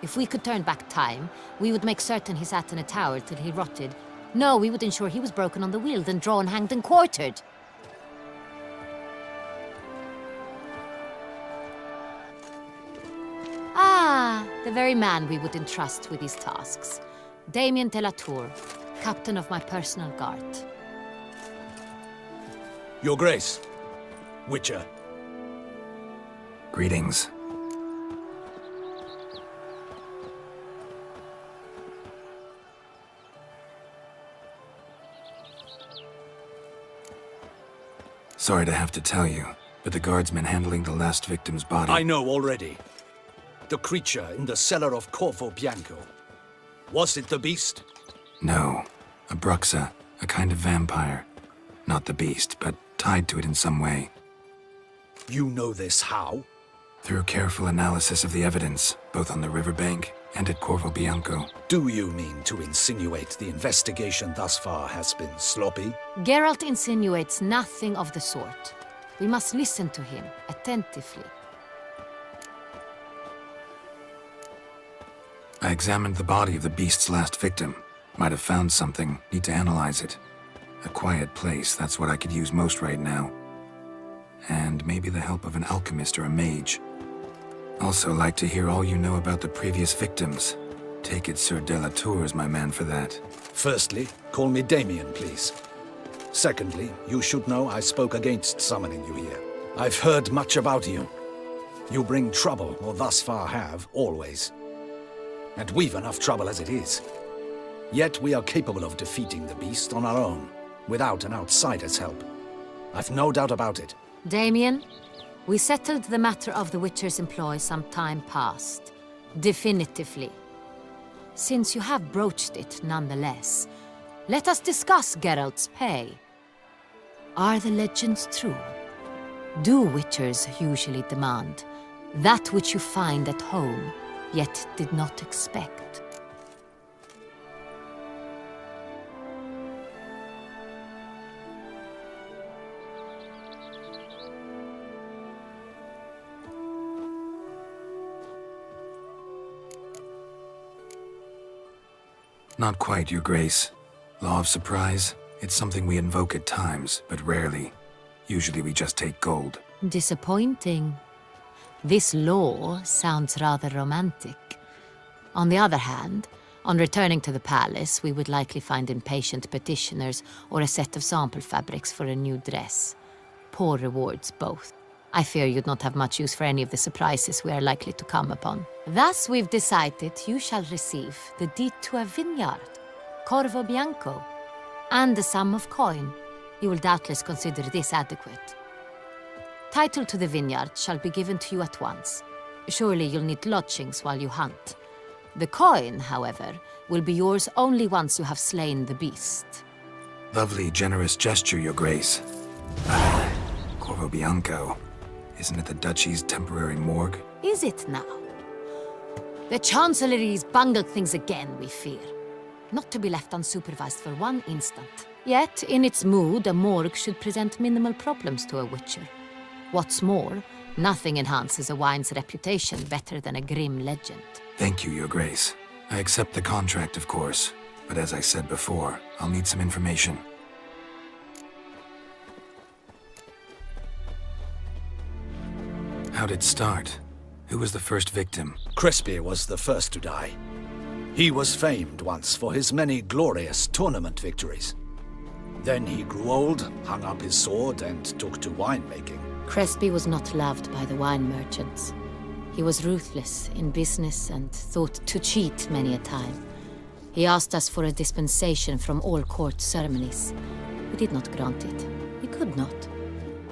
S15: If we could turn back time, we would make certain he sat in a tower till he rotted. No, we would ensure he was broken on the wheel, then drawn, hanged, and quartered. Ah, the very man we would entrust with these tasks. Damien de la Tour, captain of my personal guard.
S12: Your Grace. Witcher.
S4: Greetings. Sorry to have to tell you, but the guardsmen handling the last victim's body...
S12: I know already. The creature in the cellar of Corvo Bianco. Was it the beast?
S4: No. A Bruxa, a kind of vampire. Not the beast, but tied to it in some way.
S12: You know this how?
S4: Through careful analysis of the evidence, both on the riverbank and at Corvo Bianco.
S12: Do you mean to insinuate the investigation thus far has been sloppy?
S15: Geralt insinuates nothing of the sort. We must listen to him attentively.
S4: I examined the body of the beast's last victim. Might have found something. Need to analyze it. A quiet place, that's what I could use most right now. And maybe the help of an alchemist or a mage. Also like to hear all you know about the previous victims. Take it Sir Delatour is my man for that.
S12: Firstly, call me Damien, please. Secondly, you should know I spoke against summoning you here. I've heard much about you. You bring trouble, or thus far have, always. And we've enough trouble as it is. Yet we are capable of defeating the beast on our own, without an outsider's help. I've no doubt about it.
S15: Damien, we settled the matter of the Witcher's employ some time past. Definitively. Since you have broached it nonetheless, let us discuss Geralt's pay. Are the legends true? Do Witchers usually demand that which you find at home, yet did not expect?
S4: Not quite, Your Grace. Law of surprise, it's something we invoke at times, but rarely. Usually we just take gold.
S15: Disappointing. This law sounds rather romantic. On the other hand, on returning to the palace, we would likely find impatient petitioners or a set of sample fabrics for a new dress. Poor rewards, both. I fear you'd not have much use for any of the surprises we are likely to come upon. Thus, we've decided you shall receive the deed to a vineyard, Corvo Bianco, and a sum of coin. You will doubtless consider this adequate. Title to the vineyard shall be given to you at once. Surely you'll need lodgings while you hunt. The coin, however, will be yours only once you have slain the beast.
S4: Lovely, generous gesture, Your Grace. Corvo Bianco. Isn't it the Duchy's temporary morgue?
S15: Is it now? The Chancellery's bungled things again, we fear. Not to be left unsupervised for one instant. Yet, in its mood, a morgue should present minimal problems to a Witcher. What's more, nothing enhances a wine's reputation better than a grim legend.
S4: Thank you, Your Grace. I accept the contract, of course. But as I said before, I'll need some information. How'd it start? Who was the first victim?
S12: Crespi was the first to die. He was famed once for his many glorious tournament victories. Then he grew old, hung up his sword, and took to winemaking.
S15: Crespi was not loved by the wine merchants. He was ruthless in business and thought to cheat many a time. He asked us for a dispensation from all court ceremonies. We did not grant it. We could not.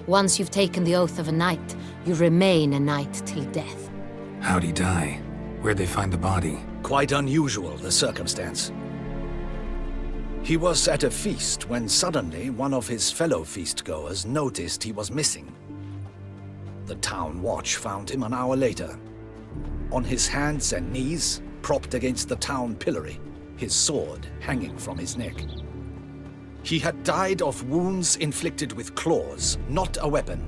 S15: Once you've taken the oath of a knight, you remain a knight till death.
S4: How'd he die? Where'd they find the body?
S12: Quite unusual, the circumstance. He was at a feast when suddenly one of his fellow feastgoers noticed he was missing. The town watch found him an hour later. On his hands and knees, propped against the town pillory, his sword hanging from his neck. He had died of wounds inflicted with claws, not a weapon.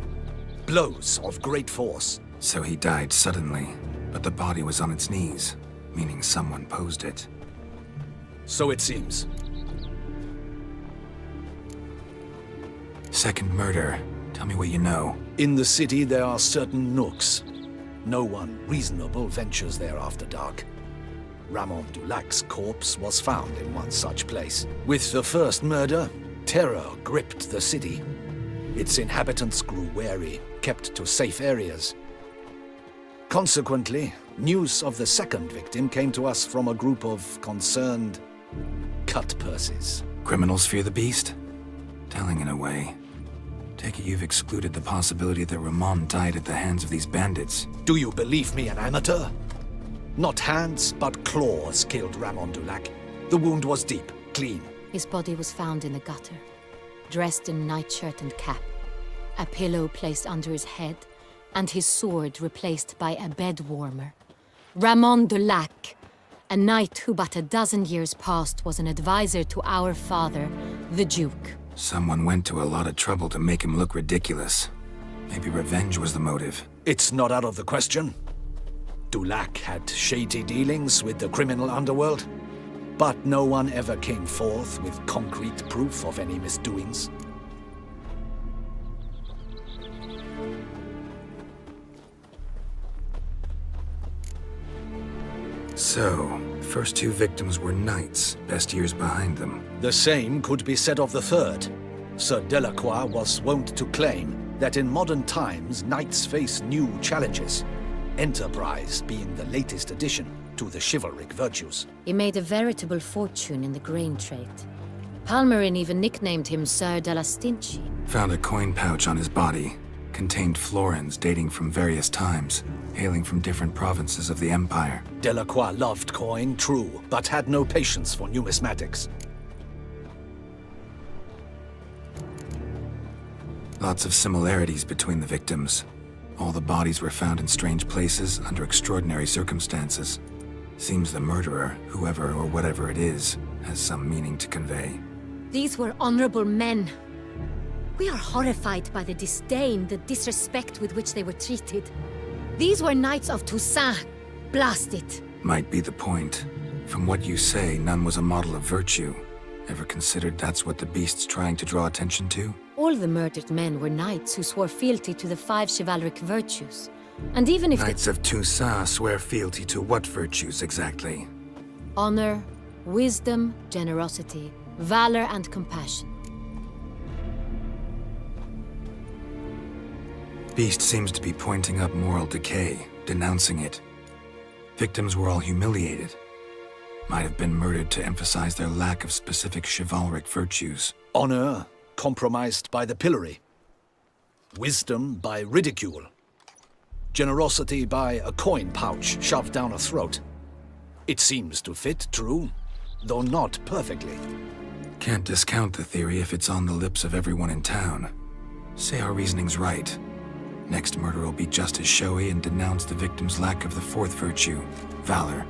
S12: Blows of great force.
S4: So he died suddenly, but the body was on its knees, meaning someone posed it.
S12: So it seems.
S4: Second murder. Tell me what you know.
S12: In the city there are certain nooks. No one reasonable ventures there after dark. Ramon Dulac's corpse was found in one such place. With the first murder, terror gripped the city. Its inhabitants grew wary, kept to safe areas. Consequently, news of the second victim came to us from a group of concerned cut-purses.
S4: Criminals fear the beast? Telling in a way. Take it you've excluded the possibility that Ramon died at the hands of these bandits.
S12: Do you believe me an amateur? Not hands, but claws killed Ramon Dulac. The wound was deep, clean.
S15: His body was found in the gutter, dressed in nightshirt and cap, a pillow placed under his head, and his sword replaced by a bed warmer. Ramon Dulac, a knight who but a dozen years past was an advisor to our father, the Duke.
S4: Someone went to a lot of trouble to make him look ridiculous. Maybe revenge was the motive.
S12: It's not out of the question. Dulac had shady dealings with the criminal underworld, but no one ever came forth with concrete proof of any misdoings.
S4: So, first two victims were knights, best years behind them.
S12: The same could be said of the third. Sir Delacroix was wont to claim that in modern times knights face new challenges, enterprise being the latest addition to the chivalric virtues.
S15: He made a veritable fortune in the grain trade. Palmerin even nicknamed him Sir della Stinci.
S4: Found a coin pouch on his body. Contained florins dating from various times, hailing from different provinces of the Empire.
S12: Delacroix loved coin, true, but had no patience for numismatics.
S4: Lots of similarities between the victims. All the bodies were found in strange places under extraordinary circumstances. Seems the murderer, whoever or whatever it is, has some meaning to convey.
S15: These were honorable men. We are horrified by the disdain, the disrespect with which they were treated. These were knights of Toussaint. Blast it.
S4: Might be the point. From what you say, none was a model of virtue. Ever considered that's what the beast's trying to draw attention to?
S15: All the murdered men were knights who swore fealty to the 5 chivalric virtues. And even if
S4: Knights of Toussaint swear fealty to what virtues exactly?
S15: honor, wisdom, generosity, valor, and compassion.
S4: Beast seems to be pointing up moral decay, denouncing it. Victims were all humiliated. Might have been murdered to emphasize their lack of specific chivalric virtues.
S12: Honor compromised by the pillory. Wisdom by ridicule. Generosity by a coin pouch shoved down a throat. It seems to fit, true, though not perfectly.
S4: Can't discount the theory if it's on the lips of everyone in town. Say our reasoning's right. Next murder will be just as showy and denounce the victim's lack of the 4th virtue, valor.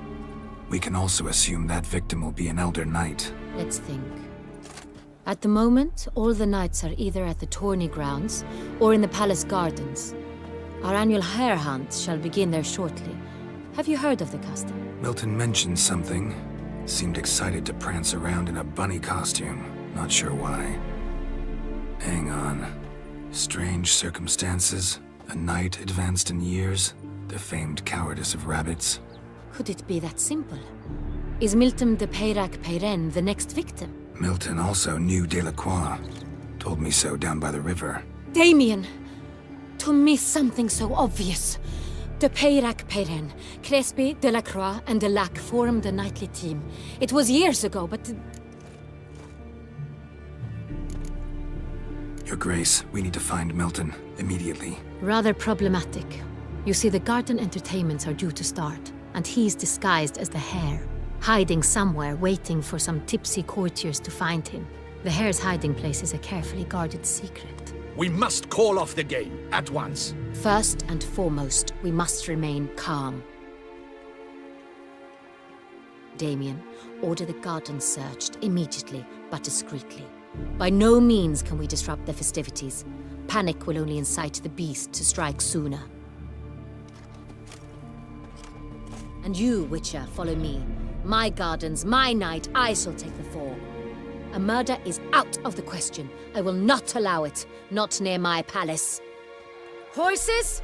S4: We can also assume that victim will be an elder knight.
S15: Let's think. At the moment, all the knights are either at the tourney grounds or in the palace gardens. Our annual hare hunt shall begin there shortly. Have you heard of the custom?
S4: Milton mentioned something. Seemed excited to prance around in a bunny costume. Not sure why. Hang on. Strange circumstances. A knight advanced in years. The famed cowardice of rabbits.
S15: Could it be that simple? Is Milton de Peyrac-Peyren the next victim?
S4: Milton also knew Delacroix. Told me so down by the river.
S15: Damien! To miss something so obvious. De Peyrac-Peyren, Crespi, Delacroix, and Delac formed a knightly team. It was years ago, but...
S4: Your Grace, we need to find Milton, immediately.
S15: Rather problematic. You see, the garden entertainments are due to start, and he's disguised as the hare, hiding somewhere, waiting for some tipsy courtiers to find him. The hare's hiding place is a carefully guarded secret.
S12: We must call off the game, at once.
S15: First and foremost, we must remain calm. Damien, order the garden searched immediately, but discreetly. By no means can we disrupt the festivities. Panic will only incite the beast to strike sooner. And you, Witcher, follow me. My gardens, my night, I shall take the fall. A murder is out of the question. I will not allow it. Not near my palace. Horses?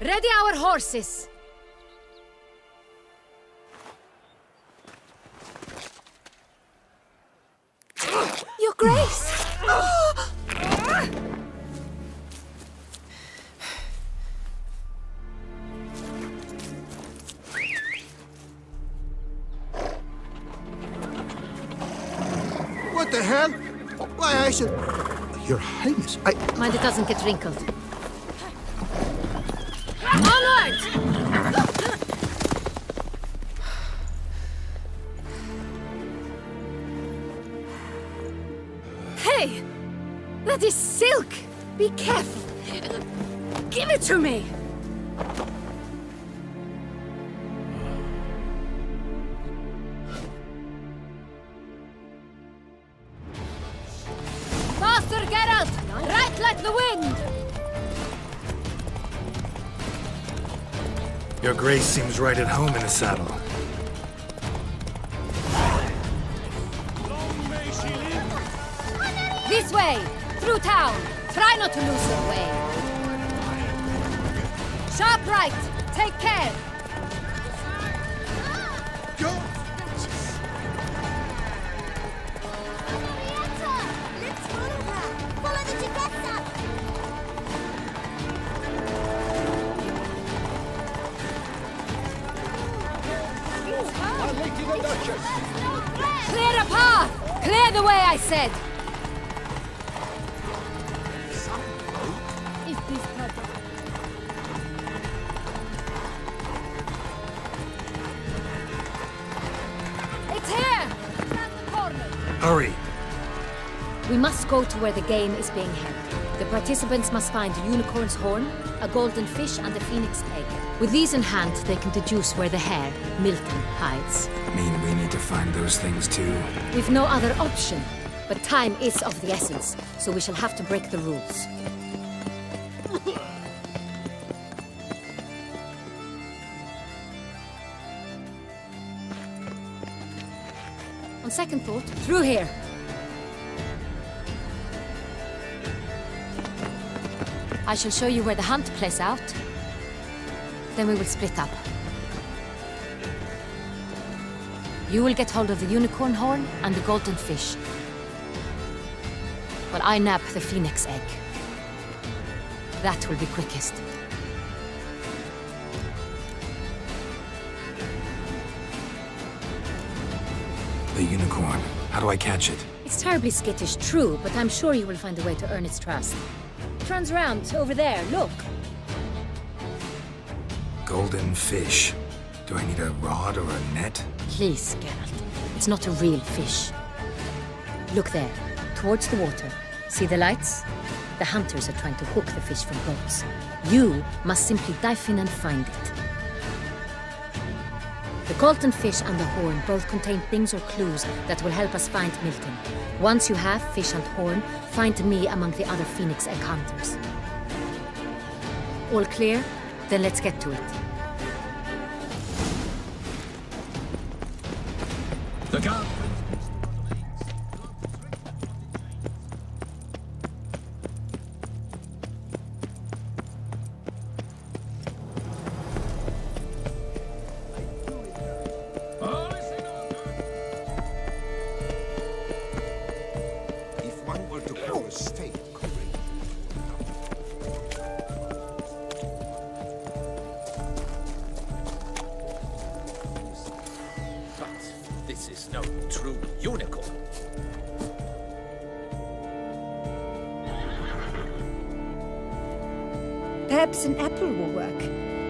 S15: Ready our horses!
S5: Your Grace!
S6: What the hell? Why, I should... Your Highness,
S15: Mind it doesn't get wrinkled. Onward! Hey! That is silk! Be careful! Give it to me! Faster, Geralt! Right like the wind!
S4: Your Grace seems right at home in the saddle.
S15: This way! Through town! Try not to lose your way! Sharp right! Take care!
S13: Let's follow her! Follow the Chiquetta!
S15: Clear a path! Clear the way, I said! If this project... It's here! Around the corner!
S4: Hurry!
S15: We must go to where the game is being held. The participants must find a unicorn's horn, a golden fish, and a phoenix egg. With these in hand, they can deduce where the hare, Milton, hides.
S4: Mean we need to find those things too?
S15: We've no other option. But time is of the essence, so we shall have to break the rules. On second thought, through here. I shall show you where the hunt plays out. Then we will split up. You will get hold of the unicorn horn and the golden fish. While I nab the phoenix egg. That will be quickest.
S4: The unicorn. How do I catch it?
S15: It's terribly skittish, true, but I'm sure you will find a way to earn its trust. It runs around over there, look.
S4: Golden fish. Do I need a rod or a net?
S15: Please, Geralt. It's not a real fish. Look there, towards the water. See the lights? The hunters are trying to hook the fish from boats. You must simply dive in and find it. The golden fish and the horn both contain things or clues that will help us find Milton. Once you have fish and horn, find me among the other phoenix egg hunters. All clear? Then let's get to it.
S3: The guard.
S10: If one were to call a state correct.
S12: But this is no true unicorn.
S5: Perhaps an apple will work.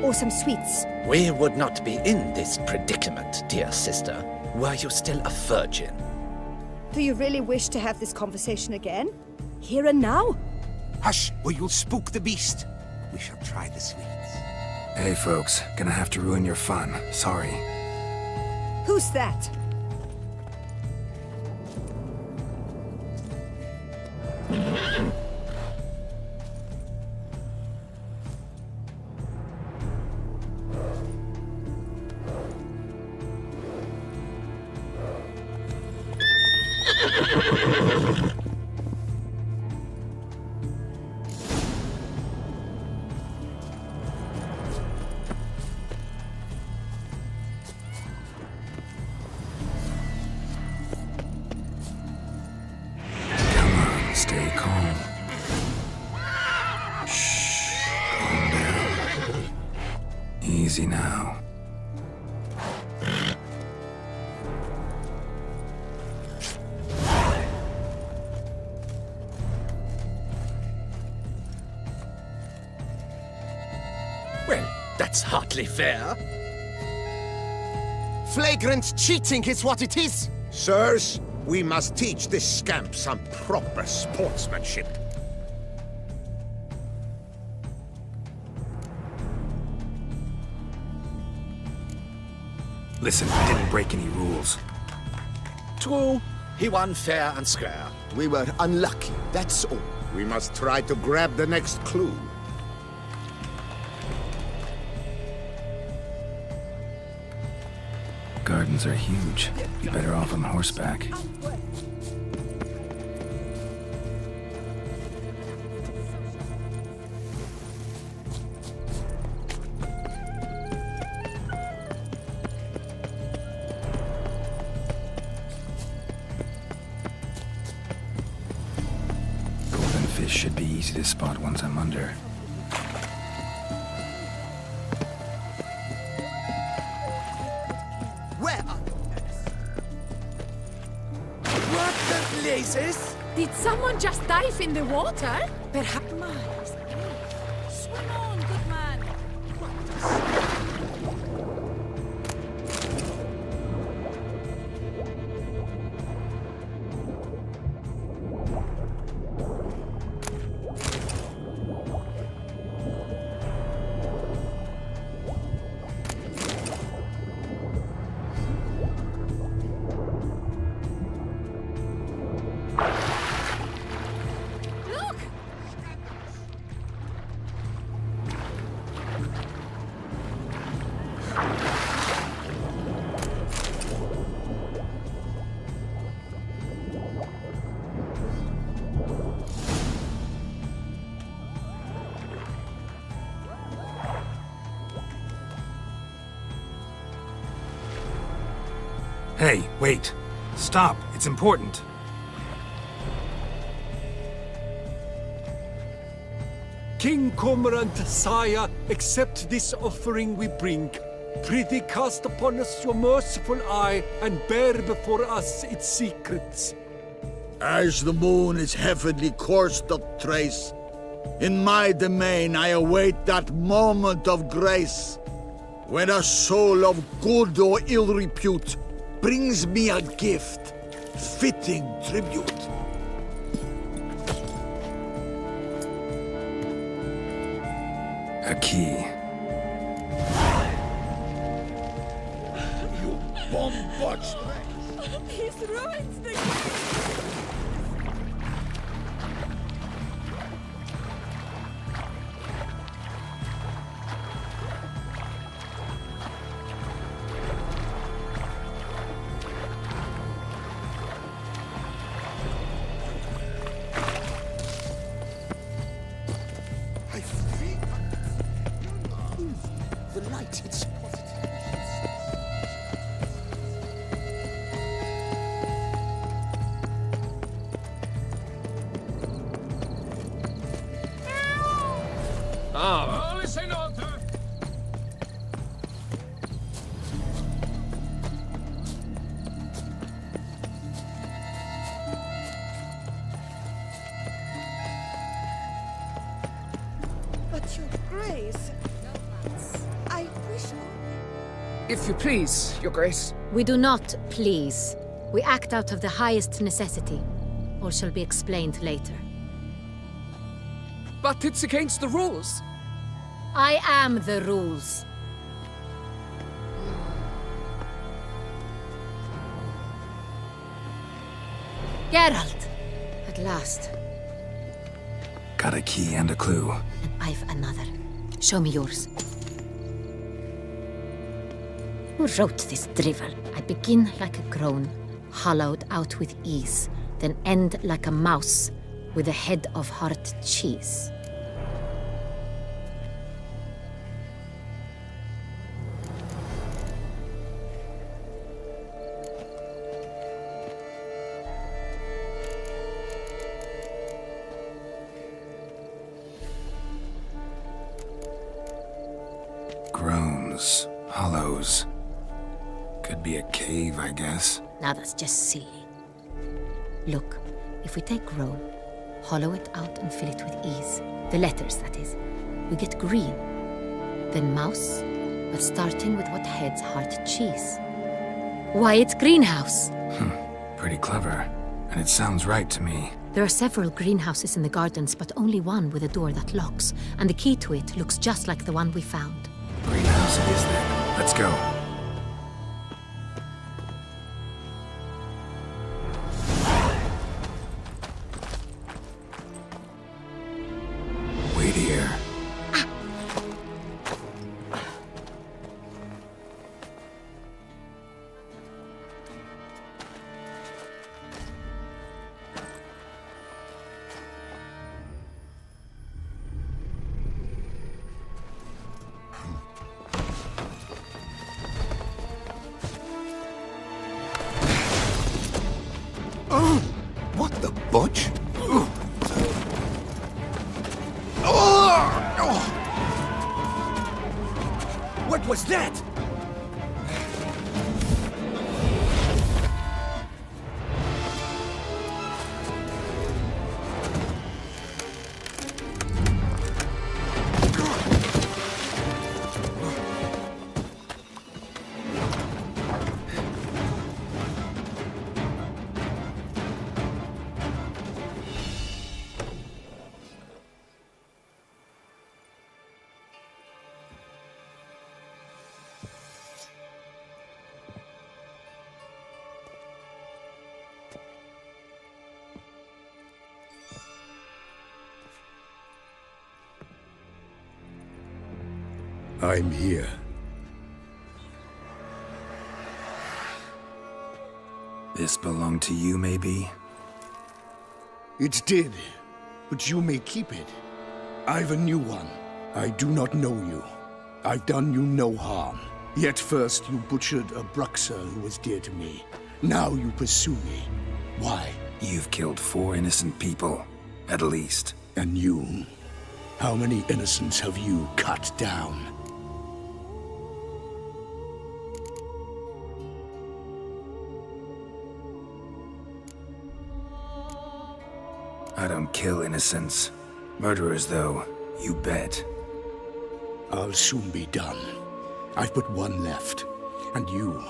S5: Or some sweets.
S12: We would not be in this predicament, dear sister, were you still a virgin.
S5: Do you really wish to have this conversation again? Here and now?
S10: Hush, or you'll spook the beast. We shall try the sweets.
S4: Hey folks, gonna have to ruin your fun. Sorry.
S5: Who's that?
S4: Stay calm. Shh. Calm down. Easy now.
S12: Well, that's hardly fair.
S7: Flagrant cheating is what it is!
S10: Sirs, we must teach this scamp some proper sportsmanship.
S4: Listen, we didn't break any rules.
S12: True, he won fair and square.
S7: We were unlucky, that's all.
S10: We must try to grab the next clue.
S4: Gardens are huge. Be better off on horseback. Golden fish should be easy to spot once I'm under.
S16: Did someone just dive in the water?
S5: Perhaps.
S16: Swim on, good man.
S4: Hey, wait. Stop. It's important.
S9: King Cormorant, sire, accept this offering we bring. Prithee cast upon us your merciful eye, and bear before us its secrets.
S17: As the moon is heavenly course doth trace, in my domain I await that moment of grace, when a soul of good or ill repute brings me a gift, fitting tribute.
S4: A key.
S17: You bomb-botched.
S16: He's ruined the
S10: The light, it's positive.
S14: Ah, listen, Arthur.
S5: But your grace, I wish...
S16: If you please, your grace.
S15: We do not please. We act out of the highest necessity. All shall be explained later.
S16: But it's against the rules.
S15: I am the rules. Geralt! At last.
S4: Got a key and a clue.
S15: And I've another. Show me yours. Who wrote this drivel? I begin like a groan, hollowed out with ease, then end like a mouse with a head of hard cheese.
S4: Groans. Hollows. Could be a cave, I guess.
S15: Now that's just silly. Look, if we take groan, hollow it out and fill it with ease, the letters, that is, we get green. Then mouse, but starting with what heads hard cheese. Why, it's greenhouse!
S4: Pretty clever. And it sounds right to me.
S15: There are several greenhouses in the gardens, but only one with a door that locks, and the key to it looks just like the one we found.
S4: Greenhouse it is then. Let's go. Wait here.
S10: What the butch?
S12: What was that?
S17: I'm here.
S4: This belonged to you, maybe?
S2: It did, but you may keep it. I've a new one. I do not know you. I've done you no harm. Yet first you butchered a Bruxer who was dear to me. Now you pursue me. Why?
S4: You've killed 4 innocent people, at least.
S2: And you? How many innocents have you cut down?
S4: I don't kill innocents. Murderers, though, you bet.
S2: I'll soon be done. I've but one left. And you,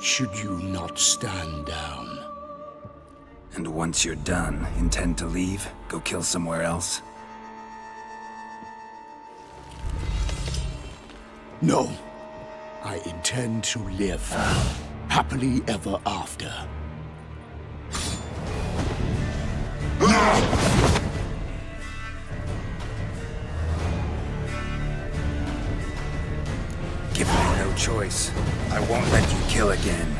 S2: should you not stand down.
S4: And once you're done, intend to leave? Go kill somewhere else?
S2: No. I intend to live. Happily ever after.
S4: Given me no choice, I won't let you kill again.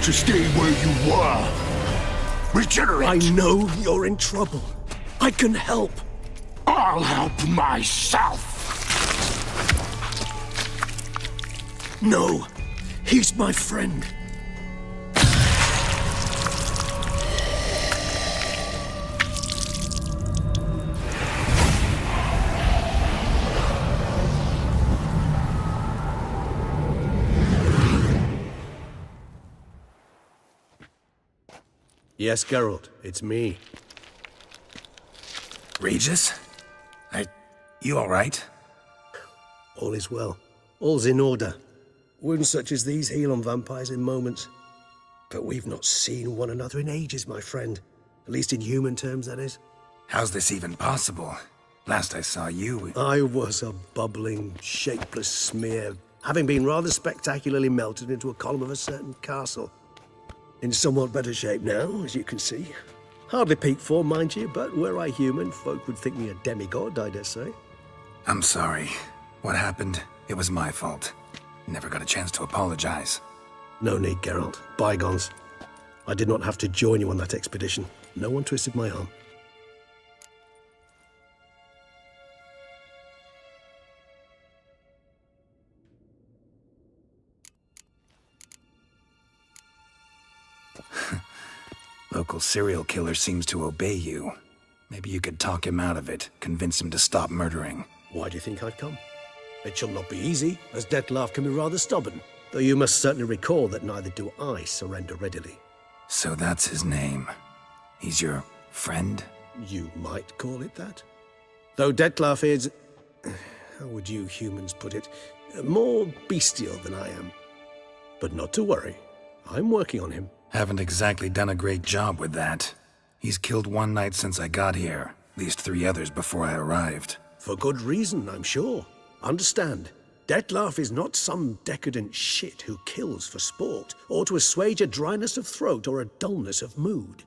S17: To stay where you were. Regenerate!
S12: I know you're in trouble. I can help.
S17: I'll help myself!
S12: No, he's my friend.
S18: Yes, Geralt, it's me.
S4: Regis? You alright?
S18: All is well. All's in order. Wounds such as these heal on vampires in moments. But we've not seen one another in ages, my friend. At least in human terms, that is.
S4: How's this even possible? Last I saw you...
S18: I was a bubbling, shapeless smear, having been rather spectacularly melted into a column of a certain castle. In somewhat better shape now, as you can see. Hardly peak form, mind you, but were I human, folk would think me a demigod, I dare say.
S4: I'm sorry. What happened? It was my fault. Never got a chance to apologize.
S18: No need, Geralt. Bygones. I did not have to join you on that expedition. No one twisted my arm.
S4: Local serial killer seems to obey you. Maybe you could talk him out of it, convince him to stop murdering.
S18: Why do you think I'd come? It shall not be easy, as Dettlaff can be rather stubborn. Though you must certainly recall that neither do I surrender readily.
S4: So that's his name. He's your friend?
S18: You might call it that. Though Dettlaff is... how would you humans put it? More bestial than I am. But not to worry. I'm working on him.
S4: Haven't exactly done a great job with that. He's killed one knight since I got here. At least 3 others before I arrived.
S18: For good reason, I'm sure. Understand, Dettlaff is not some decadent shit who kills for sport, or to assuage a dryness of throat or a dullness of mood.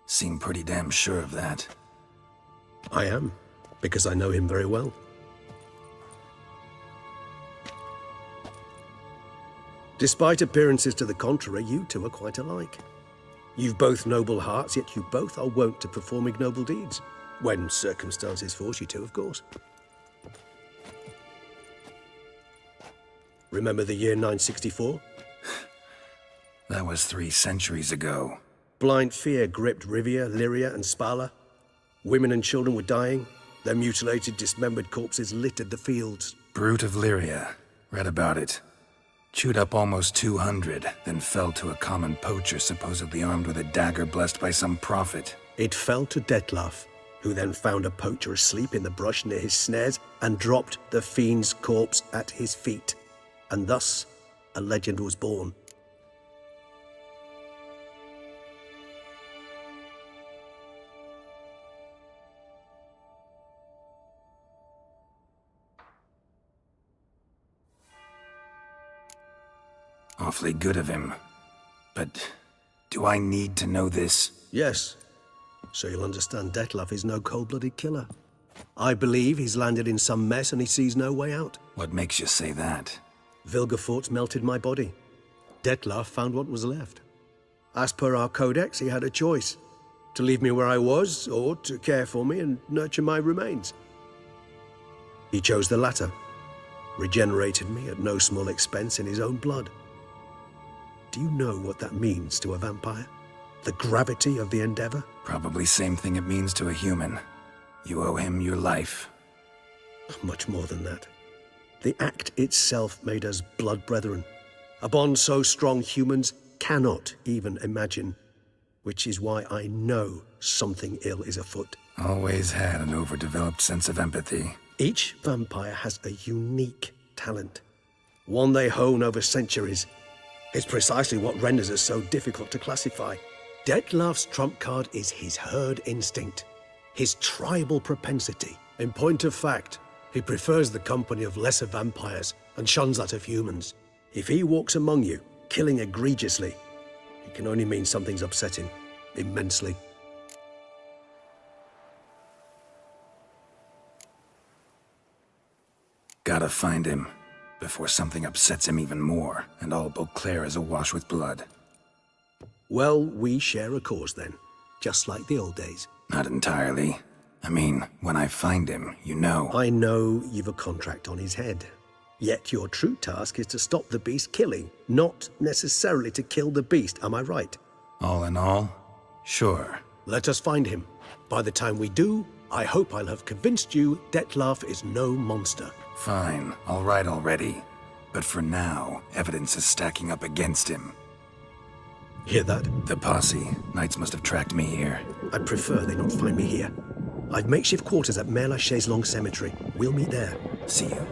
S4: Seem pretty damn sure of that.
S18: I am, because I know him very well. Despite appearances to the contrary, you two are quite alike. You've both noble hearts, yet you both are wont to perform ignoble deeds. When circumstances force you to, of course. Remember the year 964?
S4: That was 3 centuries ago.
S18: Blind fear gripped Rivia, Lyria, and Spala. Women and children were dying. Their mutilated, dismembered corpses littered the fields.
S4: Brute of Lyria. Read about it. Chewed up almost 200, then fell to a common poacher supposedly armed with a dagger blessed by some prophet.
S18: It fell to Dettlaff, who then found a poacher asleep in the brush near his snares and dropped the fiend's corpse at his feet. And thus, a legend was born.
S4: Awfully good of him. But do I need to know this?
S18: Yes. So you'll understand Dettlaff is no cold-blooded killer. I believe he's landed in some mess and he sees no way out.
S4: What makes you say that?
S18: Vilgefortz melted my body. Dettlaff found what was left. As per our codex, he had a choice. To leave me where I was, or to care for me and nurture my remains. He chose the latter. Regenerated me at no small expense in his own blood. Do you know what that means to a vampire? The gravity of the endeavor?
S4: Probably same thing it means to a human. You owe him your life.
S18: Much more than that. The act itself made us blood brethren. A bond so strong humans cannot even imagine. Which is why I know something ill is afoot.
S4: Always had an overdeveloped sense of empathy.
S18: Each vampire has a unique talent. One they hone over centuries. It's precisely what renders us so difficult to classify. Dettlaff's trump card is his herd instinct, his tribal propensity. In point of fact, he prefers the company of lesser vampires and shuns that of humans. If he walks among you, killing egregiously, it can only mean something's upsetting, immensely.
S4: Gotta find him, before something upsets him even more, and all Beauclair is awash with blood.
S18: Well, we share a cause then, just like the old days.
S4: Not entirely. I mean, when I find him, you know.
S18: I know you've a contract on his head. Yet your true task is to stop the beast killing, not necessarily to kill the beast, am I right?
S4: All in all, sure.
S18: Let us find him. By the time we do, I hope I'll have convinced you Dettlaff is no monster.
S4: Fine, all right already. But for now, evidence is stacking up against him.
S18: Hear that?
S4: The posse. Knights must have tracked me here.
S18: I'd prefer they not find me here. I've makeshift quarters at Mère Lachaise Long Cemetery. We'll meet there.
S4: See you.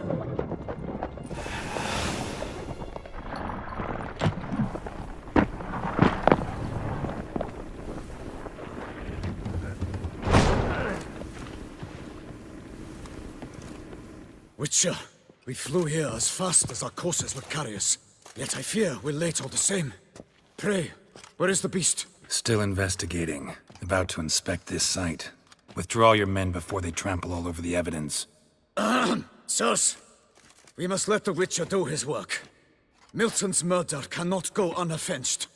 S8: Witcher, we flew here as fast as our courses would carry us. Yet I fear we're late all the same. Pray, where is the beast?
S4: Still investigating. About to inspect this site. Withdraw your men before they trample all over the evidence.
S8: Sirs, we must let the Witcher do his work. Milton's murder cannot go unavenged.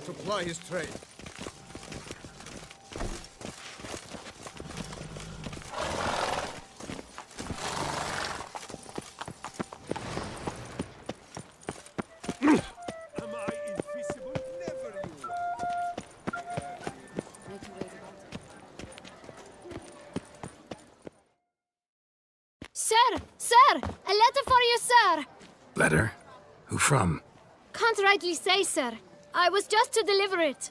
S8: To ply his trade.
S9: Am I invisible? Never you.
S13: Sir! Sir! A letter for you, sir!
S4: Letter? Who from?
S13: Can't rightly say, sir. I was just to deliver it.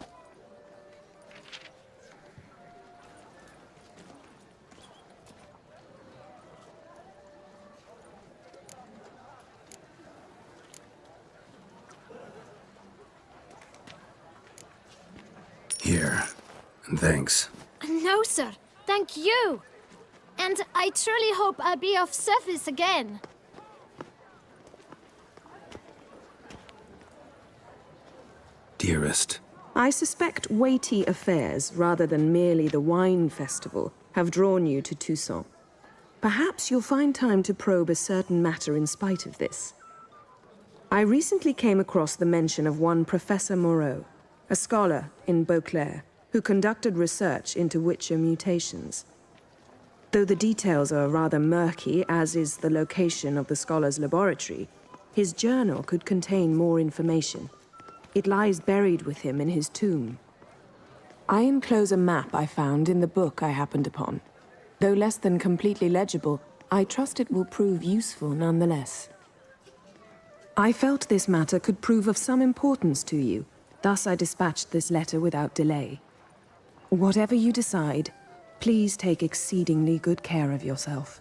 S4: Here. And thanks.
S13: No, sir. Thank you. And I truly hope I'll be of service again.
S4: Dearest.
S5: I suspect weighty affairs, rather than merely the wine festival, have drawn you to Toussaint. Perhaps you'll find time to probe a certain matter in spite of this. I recently came across the mention of one Professor Moreau, a scholar in Beauclair, who conducted research into Witcher mutations. Though the details are rather murky, as is the location of the scholar's laboratory, his journal could contain more information. It lies buried with him in his tomb. I enclose a map I found in the book I happened upon. Though less than completely legible, I trust it will prove useful nonetheless. I felt this matter could prove of some importance to you, thus I dispatched this letter without delay. Whatever you decide, please take exceedingly good care of yourself.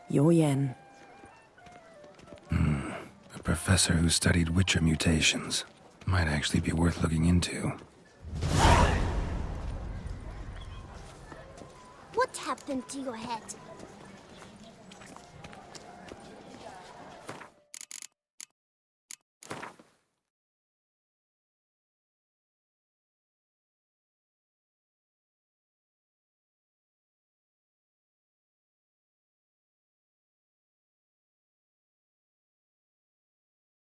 S5: Your Yen.
S4: A professor who studied Witcher mutations. Might actually be worth looking into.
S13: What happened to your head?